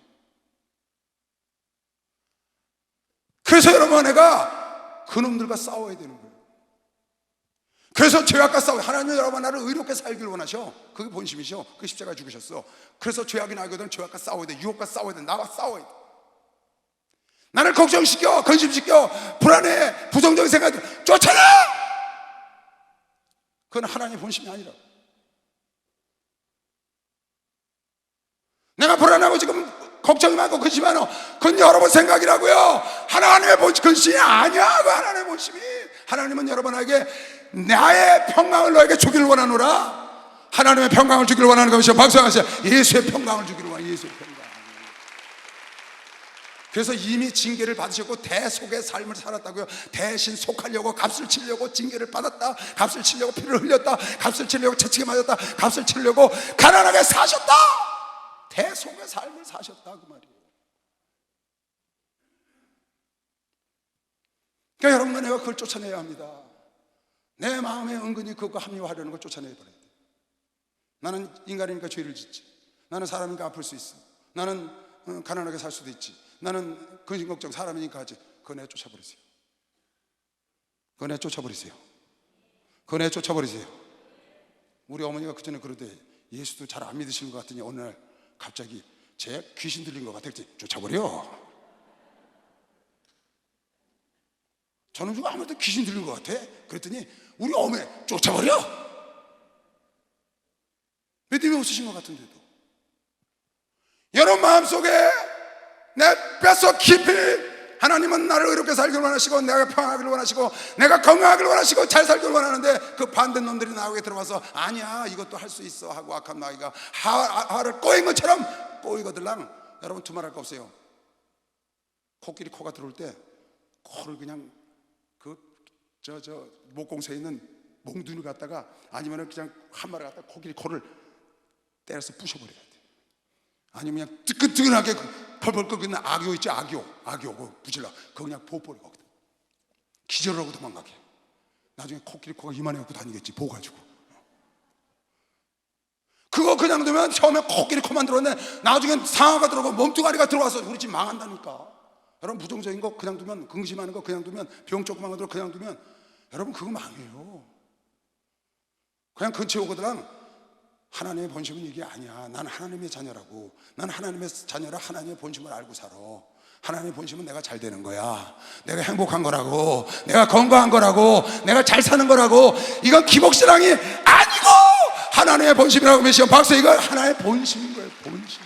그래서 여러분 내가 그놈들과 싸워야 되는 거예요. 그래서 죄악과 싸워요. 하나님은 여러분 나를 의롭게 살기를 원하셔. 그게 본심이셔. 그 십자가에 죽으셨어. 그래서 죄악이 나거든 죄악과 싸워야 돼. 유혹과 싸워야 돼. 나와 싸워야 돼. 나를 걱정시켜, 근심시켜, 불안해, 부정적인 생각을 쫓아내! 그건 하나님의 본심이 아니라. 내가 불안하고 지금 걱정이 많고 근심이 많아. 그건 여러분 생각이라고요. 하나님의 본심, 근심이 아니야. 그 하나님의 본심이. 하나님은 여러분에게 나의 평강을 너에게 주기를 원하노라. 하나님의 평강을 주기를 원하는 것이요, 박수하세요. 예수의 평강을 주기를 원하는, 예수의 평강. 그래서 이미 징계를 받으셨고 대속의 삶을 살았다고요. 대신 속하려고, 값을 치려고 징계를 받았다, 값을 치려고 피를 흘렸다, 값을 치려고 채찍에 맞았다, 값을 치려고 가난하게 사셨다. 대속의 삶을 사셨다, 그 말이에요. 그러니까 여러분과 내가 그걸 쫓아내야 합니다. 내 마음에 은근히 그거 합리화하려는 걸 쫓아내야 버려야 돼. 나는 인간이니까 죄를 짓지, 나는 사람이니까 아플 수 있어, 나는 가난하게 살 수도 있지, 나는 근심 걱정 사람이니까 하지. 그거 내 쫓아버리세요. 그거 내 쫓아버리세요. 그거 내 쫓아버리세요. 우리 어머니가 그전에 그러대, 예수도 잘 안 믿으시는 것 같더니 어느 날 갑자기 제 귀신 들린 것 같아. 쫓아버려. 저는 지금 아무래도 귀신 들린 것 같아. 그랬더니 우리 어머니 쫓아버려. 믿음이 없으신 것 같은데도. 여러분 마음속에 내 뼛속 깊이 하나님은 나를 의롭게 살기를 원하시고, 내가 평안하기를 원하시고, 내가 건강하기를 원하시고, 잘 살기를 원하는데, 그 반대 놈들이 나에게 들어와서 아니야 이것도 할 수 있어 하고 악한 마귀가 하를 꼬인 것처럼 꼬이거들랑. 여러분 두말할 거 없어요. 코끼리 코가 들어올 때 코를 그냥 저 목공소에 있는 몽둥이를 갖다가, 아니면 그냥 한 마리 갖다가 코끼리 코를 때려서 부셔버려야 돼. 아니면 그냥 뜨끈뜨끈하게 펄펄 끓고 있는 악교 있지, 악교 그거 부질러, 그거 그냥 보버려. 거기다 기절하고 도망가게. 나중에 코끼리 코가 이만해갖고 다니겠지, 보가지고. 그거 그냥 두면 처음에 코끼리 코만 들어왔는데 나중엔 상아가 들어오고 몸뚱아리가 들어와서 우리 집 망한다니까. 여러분 부정적인 거 그냥 두면, 근심하는 거 그냥 두면, 병 조그만 거 그냥 두면 여러분 그거 망해요. 그냥 근처에 오거들랑 하나님의 본심은 이게 아니야. 난 하나님의 자녀라고. 난 하나님의 자녀라 하나님의 본심을 알고 살아. 하나님의 본심은 내가 잘 되는 거야, 내가 행복한 거라고, 내가 건강한 거라고, 내가 잘 사는 거라고. 이건 기복신앙이 아니고 하나님의 본심이라고 하면 박수. 이건 하나님의 본심인 거예요. 본심.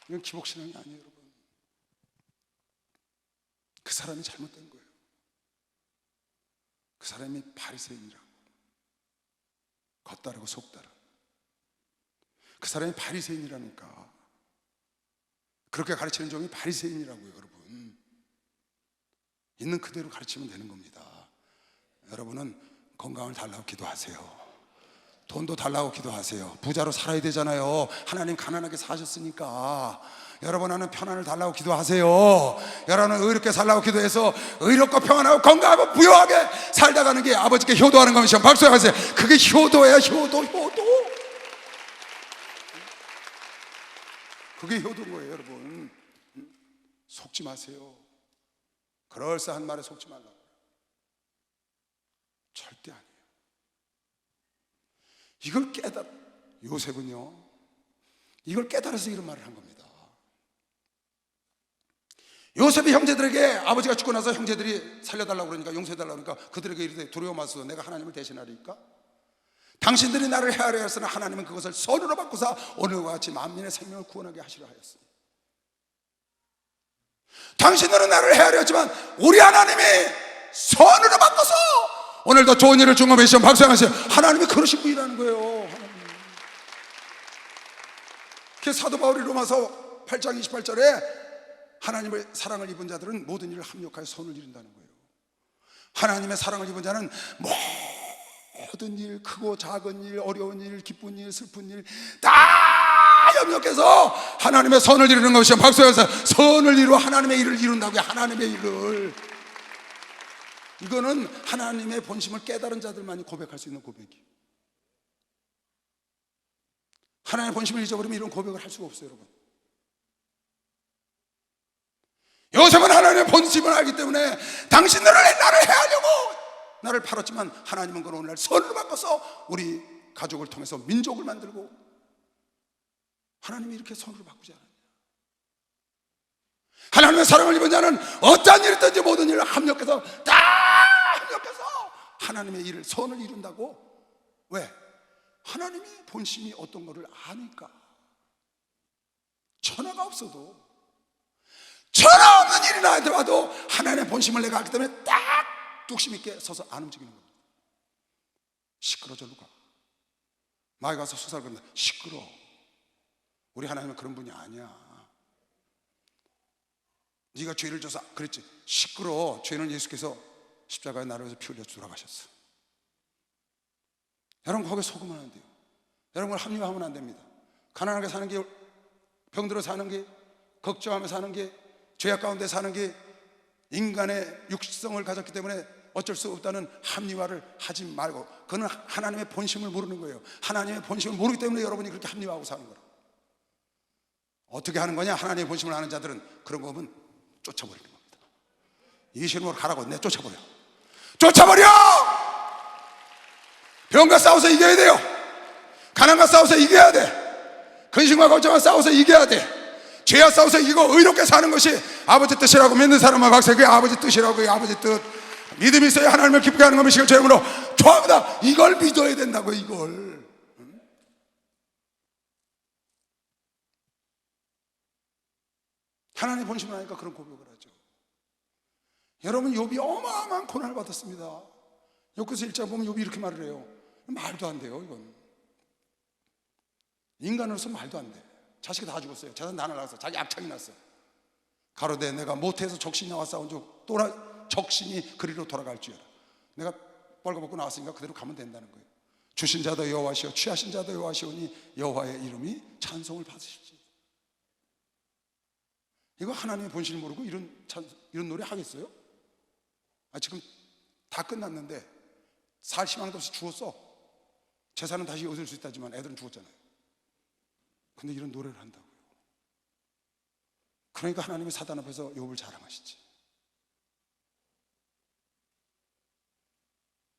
이건 기복신앙이 아니에요, 여러분. 그 사람이 잘못된 거예요. 그 사람이 바리새인이라고, 겉다르고 속다른 그 사람이 바리새인이라니까. 그렇게 가르치는 종이 바리새인이라고요, 여러분. 있는 그대로 가르치면 되는 겁니다. 여러분은 건강을 달라고 기도하세요. 돈도 달라고 기도하세요. 부자로 살아야 되잖아요. 하나님 가난하게 사셨으니까. 여러분 하는 편안을 달라고 기도하세요. 여러분은 의롭게 살라고 기도해서 의롭고 평안하고 건강하고 부유하게 살다 가는 게 아버지께 효도하는 것이죠. 박수하세요. 그게 효도예요. 효도. 그게 효도인 거예요, 여러분. 속지 마세요. 그럴싸한 말에 속지 말라고. 절대 아니에요. 이걸 요셉은요, 이걸 깨달아서 이런 말을 한 겁니다. 요셉이 형제들에게, 아버지가 죽고 나서 형제들이 살려달라고 그러니까, 용서해달라고 그러니까 그들에게 이르되 두려워 마소서, 내가 하나님을 대신하리까? 당신들이 나를 헤아려 했으나 하나님은 그것을 선으로 바꾸사 오늘과 같이 만민의 생명을 구원하게 하시려 하였으니. 당신들은 나를 헤아려 했지만 우리 하나님이 선으로 바꿔서 오늘도 좋은 일을 준 것에 시험 박수하세요. 하나님이 그러신 분이라는 거예요. 하나님. 그래서 사도 바울이 로마서 8장 28절에 하나님의 사랑을 입은 자들은 모든 일을 합력하여 선을 이룬다는 거예요. 하나님의 사랑을 입은 자는 모든 일, 크고 작은 일, 어려운 일, 기쁜 일, 슬픈 일 다 협력해서 하나님의 선을 이루는 것이 박수해서 선을 이루어 하나님의 일을 이룬다고요. 하나님의 일을. 이거는 하나님의 본심을 깨달은 자들만이 고백할 수 있는 고백이에요. 하나님의 본심을 잊어버리면 이런 고백을 할 수가 없어요, 여러분. 요셉은 하나님의 본심을 알기 때문에 당신들은 나를 해하려고 나를 팔았지만 하나님은 그걸 오늘날 선으로 바꿔서 우리 가족을 통해서 민족을 만들고, 하나님이 이렇게 선으로 바꾸지 않았냐. 하나님의 사랑을 입은 자는 어떠한 일이 있든지 모든 일을 합력해서 다 합력해서 하나님의 일을, 선을 이룬다고. 왜? 하나님이 본심이 어떤 거를 아니까. 천하가 없어도 전혀 없는 일이 나한테 와도 하나님의 본심을 내가 알기 때문에 딱 뚝심 있게 서서 안 움직이는 겁니다. 시끄러 절로 가. 마에 가서 수사를 건다. 시끄러. 우리 하나님은 그런 분이 아니야. 네가 죄를 져서 그랬지. 시끄러. 죄는 예수께서 십자가에 나를 위해서 피 흘려 돌아가셨어. 여러분 거기에 속으면 안 돼요. 여러분 합리화하면 안 됩니다. 가난하게 사는 게, 병들어 사는 게, 걱정하며 사는 게, 죄악 가운데 사는 게 인간의 육성을 가졌기 때문에 어쩔 수 없다는 합리화를 하지 말고, 그는 하나님의 본심을 모르는 거예요. 하나님의 본심을 모르기 때문에 여러분이 그렇게 합리화하고 사는 거예요. 어떻게 하는 거냐? 하나님의 본심을 아는 자들은 그런 거 보면 쫓아버리는 겁니다. 이 신으로 가라고 내 쫓아버려. 쫓아버려! 병과 싸워서 이겨야 돼요. 가난과 싸워서 이겨야 돼. 근심과 걱정과 싸워서 이겨야 돼. 죄와 싸워서 이기고 의롭게 사는 것이 아버지 뜻이라고 믿는 사람만 박사, 그게 아버지 뜻이라고. 그게 아버지 뜻. 믿음이 있어야 하나님을 기쁘게 하는 것이 제 이름으로 좋아합니다. 이걸 믿어야 된다고. 이걸. 하나님의 본심을 하니까 그런 고백을 하죠. 여러분 욥이 어마어마한 고난을 받았습니다. 욥기서 1장 보면 욥이 이렇게 말을 해요. 말도 안 돼요. 이건 인간으로서 말도 안 돼. 자식이 다 죽었어요. 재산 다 날라갔어. 자기 악창이 났어요. 가로되 내가 모태에서 적신이 나와 싸운 즉 적신이 그리로 돌아갈지어다. 내가 벌거벗고 나왔으니까 그대로 가면 된다는 거예요. 주신 자도 여호와시오 취하신 자도 여호와시오니 여호와의 이름이 찬송을 받으실지. 이거 하나님의 본심을 모르고 이런 노래 하겠어요? 지금 다 끝났는데 살 희망도 없이 죽었어. 재산은 다시 얻을 수 있다지만 애들은 죽었잖아요. 근데 이런 노래를 한다고요. 그러니까 하나님이 사단 앞에서 욥을 자랑하시지.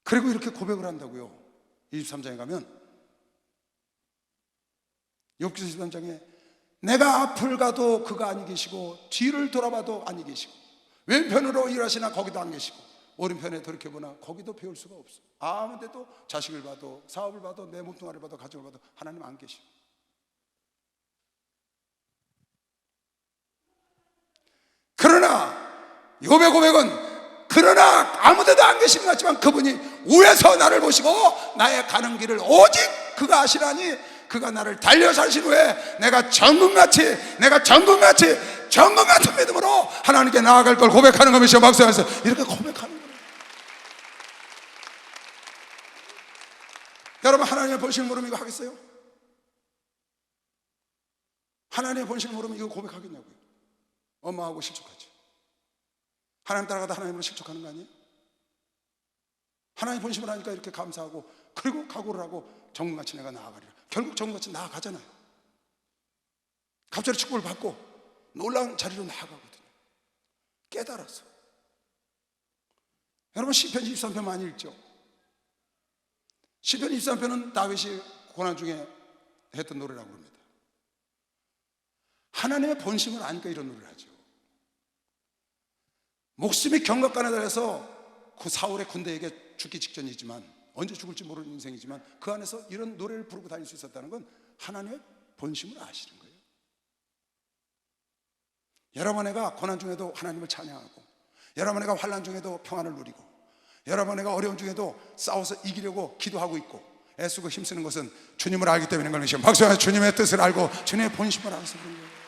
그리고 이렇게 고백을 한다고요. 23장에 가면 욥기서 23장에 내가 앞을 가도 그가 아니 계시고 뒤를 돌아봐도 아니 계시고 왼편으로 일하시나 거기도 안 계시고 오른편에 돌이켜보나 거기도 배울 수가 없어. 아무 데도 자식을 봐도 사업을 봐도 내 몸뚱아리를 봐도 가정을 봐도 하나님 안 계시고. 그러나 욥의 고백은 그러나 아무 데도 안 계시는 것 같지만 그분이 위에서 나를 보시고 나의 가는 길을 오직 그가 아시라니 그가 나를 달려 사신 후에 내가 정금같이 정금 같은 믿음으로 하나님께 나아갈 걸 고백하는 것이죠. 박수하면서 이렇게 고백하는 거예요. 여러분 하나님의 본심을 모르면 이거 하겠어요? 하나님의 본심을 모르면 이거 고백하겠냐고요. 엄마하고 실족하지. 하나님 따라가다 하나님으로 실족하는 거 아니에요? 하나님 본심을 하니까 이렇게 감사하고 그리고 각오를 하고 정금같이 내가 나아가리라. 결국 정금같이 나아가잖아요. 갑자기 축복을 받고 놀라운 자리로 나아가거든요. 깨달아서. 여러분 시편 23편 많이 읽죠? 시편 23편은 다윗이 고난 중에 했던 노래라고 합니다. 하나님의 본심을 아니까 이런 노래를 하죠. 목숨이 경각간에 달해서 그 사울의 군대에게 죽기 직전이지만 언제 죽을지 모르는 인생이지만 그 안에서 이런 노래를 부르고 다닐 수 있었다는 건 하나님의 본심을 아시는 거예요. 여러분 애가 고난 중에도 하나님을 찬양하고 여러분 애가 환난 중에도 평안을 누리고 여러분 애가 어려운 중에도 싸워서 이기려고 기도하고 있고 애쓰고 힘쓰는 것은 주님을 알기 때문인 것이죠. 박수하면서 주님의 뜻을 알고 주님의 본심을 알아서 그런 거예요.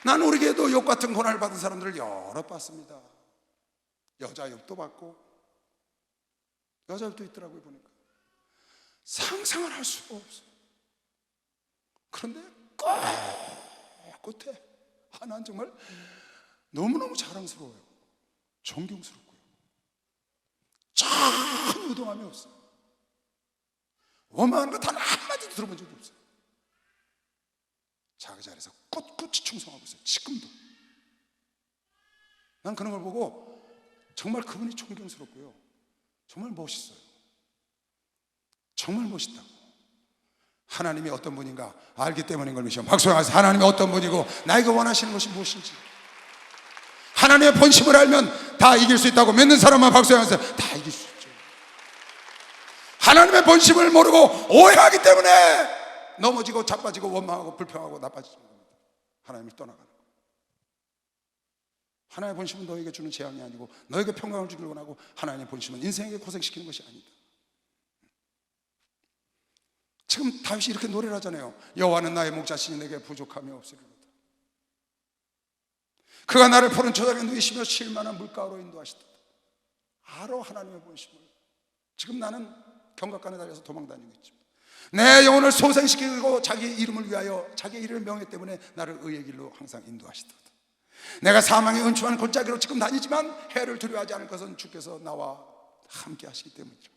나는 우리 교회도 욥 같은 고난을 받은 사람들을 여러 봤습니다. 여자 욥도 봤고 여자 욥도 있더라고요. 보니까 상상을 할 수가 없어요. 그런데 끝에 하나는 정말 너무너무 자랑스러워요. 존경스럽고요. 전혀 의도함이 없어요. 원망하는 거 단 한마디도 들어본 적이 없어요. 자기 자리에서 꿋꿋이 충성하고 있어요. 지금도. 난 그런 걸 보고 정말 그분이 존경스럽고요. 정말 멋있어요. 정말 멋있다고. 하나님이 어떤 분인가 알기 때문인 걸 믿으시오. 박수하면서 하나님이 어떤 분이고 나에게 원하시는 것이 무엇인지 하나님의 본심을 알면 다 이길 수 있다고 믿는 사람만 박수하면서 다 이길 수 있죠. 하나님의 본심을 모르고 오해하기 때문에 넘어지고 자빠지고 원망하고 불평하고 나빠지는 겁니다. 하나님을 떠나가는 거예요. 하나님의 본심은 너에게 주는 재앙이 아니고 너에게 평강을 주기를 원하고, 하나님의 본심은 인생에게 고생시키는 것이 아니다. 지금 다윗이 이렇게 노래를 하잖아요. 여호와는 나의 목자시니 내게 부족함이 없으리로다. 그가 나를 푸른 초장에 누이시며 쉴 만한 물가로 인도하시도다. 알아, 하나님의 본심을. 지금 나는 경각간에 달려서 도망다니고 있지만 내 영혼을 소생시키고 자기 이름을 위하여 자기 이름의 명예 때문에 나를 의의 길로 항상 인도하시도다. 내가 사망의 은총한 골짜기로 지금 다니지만 해를 두려워하지 않을 것은 주께서 나와 함께 하시기 때문이라.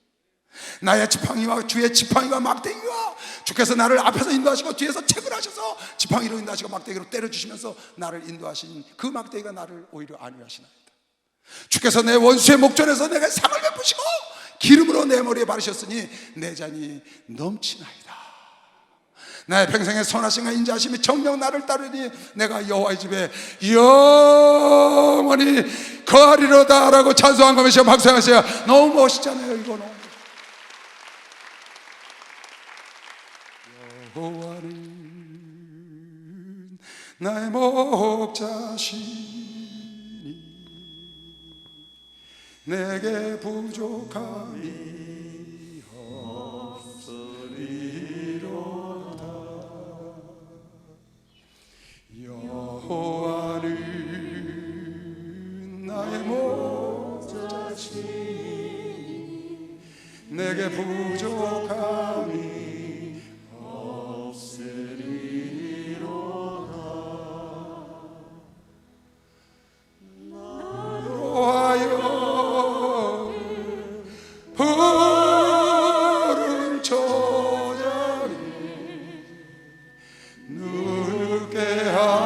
나의 지팡이와 주의 지팡이와 막대기와 주께서 나를 앞에서 인도하시고 뒤에서 책을 하셔서 지팡이로 인도하시고 막대기로 때려주시면서 나를 인도하신 그 막대기가 나를 오히려 안위하시나이다. 주께서 내 원수의 목전에서 내게 상을 베푸시고 기름으로 내 머리에 바르셨으니 내 잔이 넘치나이다. 나의 평생의 선하심과 인자하심이 정녕 나를 따르니 내가 여호와의 집에 영원히 거하리로다 라고 찬송한 거면서 박수하세요. 너무 멋있잖아요. 이거 너무 여호와는 나의 목자시니 내게 부족함이 없으리로다. 여호와는 나의 목자시니 내게 부족함이 없으리로다. 나로 하여 푸른 초장에 눕게 하시며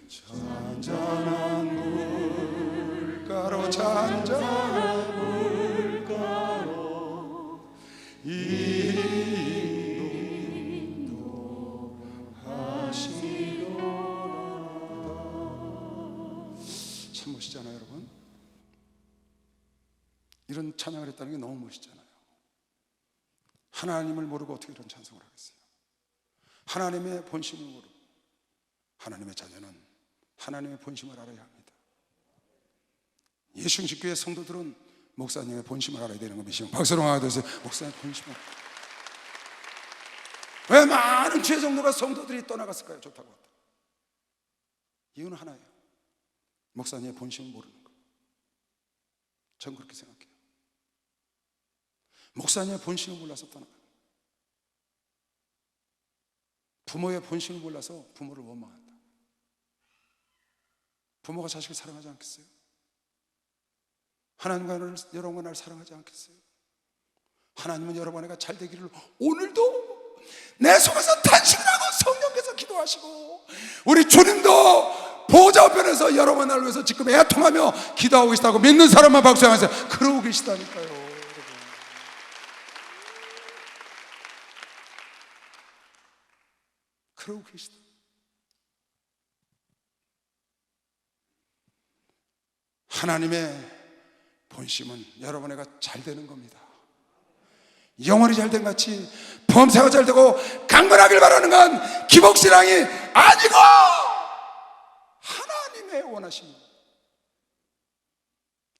잔잔한 물가로 잔잔한 물가로 참 멋있잖아요, 여러분. 이런 찬양을 했다는 게 너무 멋있잖아요. 하나님을 모르고 어떻게 이런 찬송을 하겠어요? 하나님의 본심을 모르고. 하나님의 자녀는 하나님의 본심을 알아야 합니다. 예수님교회 성도들은 목사님의 본심을 알아야 되는 거 믿으시면 박수로 하셔서 목사님의 본심을. 왜 많은 죄 정도가 성도들이 떠나갔을까요? 좋다고 했다. 이유는 하나예요. 목사님의 본심을 모르는 거예요. 전 그렇게 생각해요. 목사님의 본심을 몰라서 떠나가요. 부모의 본심을 몰라서 부모를 원망한다. 부모가 자식을 사랑하지 않겠어요? 하나님과 여러분과 나를 사랑하지 않겠어요? 하나님은 여러분에게 잘 되기를 오늘도 내 속에서 탄식을 하고 성령께서 기도하시고 우리 주님도 보좌 우편에서 여러분 나를 위해서 지금 애통하며 기도하고 계시다고 믿는 사람만 박수하면서 그러고 계시다니까요. 그러고 계시다. 하나님의 본심은 여러분에게 잘 되는 겁니다. 영혼이 잘 된 같이 범사가 잘 되고 강건하길 바라는 건 기복신앙이 아니고 하나님의 원하십니다.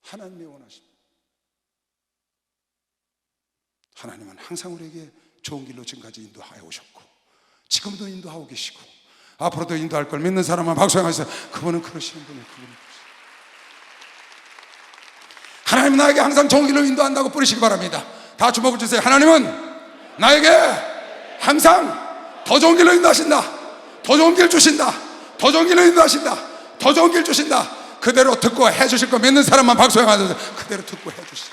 하나님의 원하십니다. 하나님은 항상 우리에게 좋은 길로 지금까지 인도하여 오셨고 지금도 인도하고 계시고 앞으로도 인도할 걸 믿는 사람만 박수하면서 그분은 그러시는 분이에요. 그분은 그러시는. 하나님은 나에게 항상 좋은 길로 인도한다고 뿌리시기 바랍니다. 다 주목을 주세요. 하나님은 나에게 항상 더 좋은 길로 인도하신다. 더 좋은 길 주신다. 더 좋은 길로 인도하신다. 더 좋은 길 주신다. 그대로 듣고 해주실 거 믿는 사람만 박수하면서 그대로 듣고 해주시지.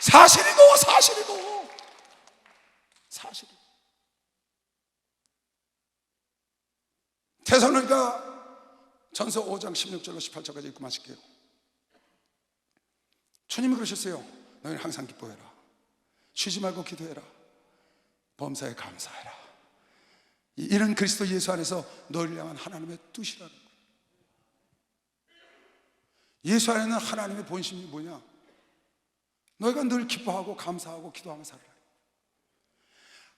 사실이고 사실이고 사실이고. 데살로니가 전서 5장 16절로 18절까지 읽고 마실게요. 주님이 그러셨어요. 너희는 항상 기뻐해라. 쉬지 말고 기도해라. 범사에 감사해라. 이런 그리스도 예수 안에서 너희를 향한 하나님의 뜻이라는 거예요. 예수 안에 있는 하나님의 본심이 뭐냐? 너희가 늘 기뻐하고 감사하고 기도하며 살아라.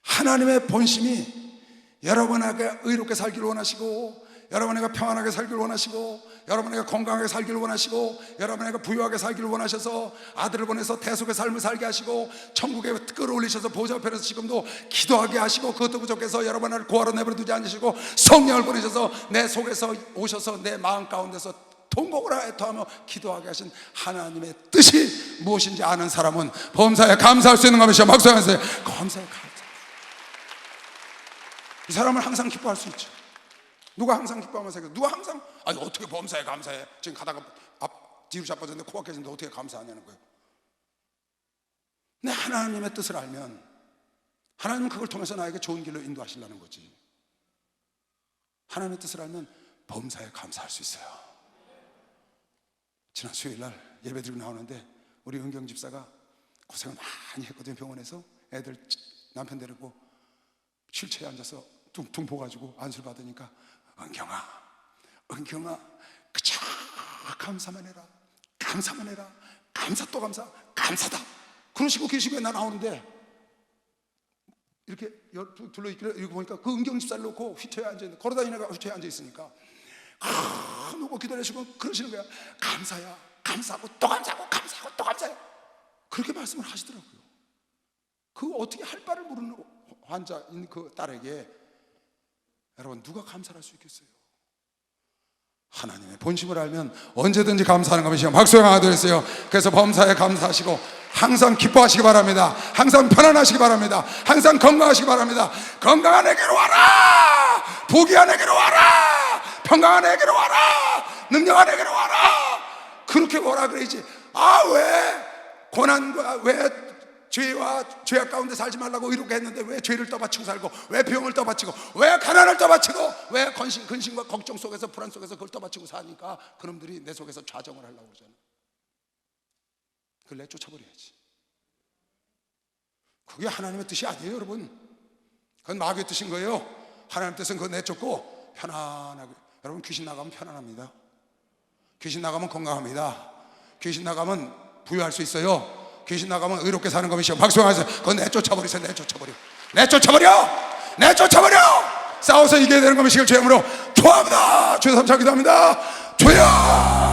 하나님의 본심이 여러분에게 의롭게 살기를 원하시고, 여러분에게 평안하게 살기를 원하시고, 여러분에게 건강하게 살기를 원하시고, 여러분에게 부유하게 살기를 원하셔서 아들을 보내서 대속의 삶을 살게 하시고, 천국에 끌어올리셔서 보좌 편에서 지금도 기도하게 하시고, 그것도 부족해서 여러분을 고아로 내버려 두지 않으시고 성령을 보내셔서 내 속에서 오셔서 내 마음 가운데서 통곡을 애통하며 기도하게 하신 하나님의 뜻이 무엇인지 아는 사람은 범사에 감사할 수 있는 것이죠. 박수하세요. 감사해. 이 사람은 항상 기뻐할 수 있죠. 누가 항상 기뻐하면서 살겠어? 누가 항상 아니 어떻게 범사에 감사해? 지금 가다가 앞 뒤로 자빠졌는데 코가 깨졌는데 어떻게 감사하냐는 거예요. 근데 하나님의 뜻을 알면 하나님은 그걸 통해서 나에게 좋은 길로 인도하시려는 거지. 하나님의 뜻을 알면 범사에 감사할 수 있어요. 지난 수요일날 예배드리고 나오는데 우리 은경 집사가 고생을 많이 했거든요. 병원에서 애들 남편 데리고 휠체어에 앉아서 퉁퉁 부어가지고 안수를 받으니까 은경아 그저 감사만 해라, 감사만 해라, 감사 또 감사, 감사다 그러시고 계시고 나 나오는데 이렇게 둘러있길래 이렇게 보니까 그 은경 집사를 놓고 휠체어에 앉아있는, 걸어다니는 애가 휠체어에 앉아있으니까 놓고 기다리시고 그러시는 거야. 감사야, 감사하고 또 감사하고 감사하고 또 감사해. 그렇게 말씀을 하시더라고요. 그 어떻게 할 바를 모르는 환자인 그 딸에게 여러분 누가 감사할 수 있겠어요? 하나님의 본심을 알면 언제든지 감사하는 것이요. 박수영 하나 드렸어요. 그래서 범사에 감사하시고 항상 기뻐하시기 바랍니다. 항상 편안하시기 바랍니다. 항상 건강하시기 바랍니다. 건강한 에게로 와라, 부귀한 에게로 와라, 평강한 에게로 와라, 능력한 에게로 와라. 그렇게 오라 그러지. 왜 고난과 왜 죄와 죄악 가운데 살지 말라고 이렇게 했는데 왜 죄를 떠받치고 살고, 왜 병을 떠받치고, 왜 가난을 떠받치고, 왜 근심과 걱정 속에서 불안 속에서 그걸 떠받치고 사니까 그놈들이 내 속에서 좌정을 하려고 그러잖아. 그걸 내쫓아버려야지. 그게 하나님의 뜻이 아니에요, 여러분. 그건 마귀의 뜻인 거예요. 하나님의 뜻은 그거 내쫓고 편안하게. 여러분 귀신 나가면 편안합니다. 귀신 나가면 건강합니다. 귀신 나가면 부유할 수 있어요. 귀신 나가면 의롭게 사는 것이요. 박수하세요. 그건 내쫓아버리세요. 내쫓아버려. 싸워서 이겨야 되는 것이시길 주의 이름으로 축원합니다. 주여 삼창 기도합니다. 주여.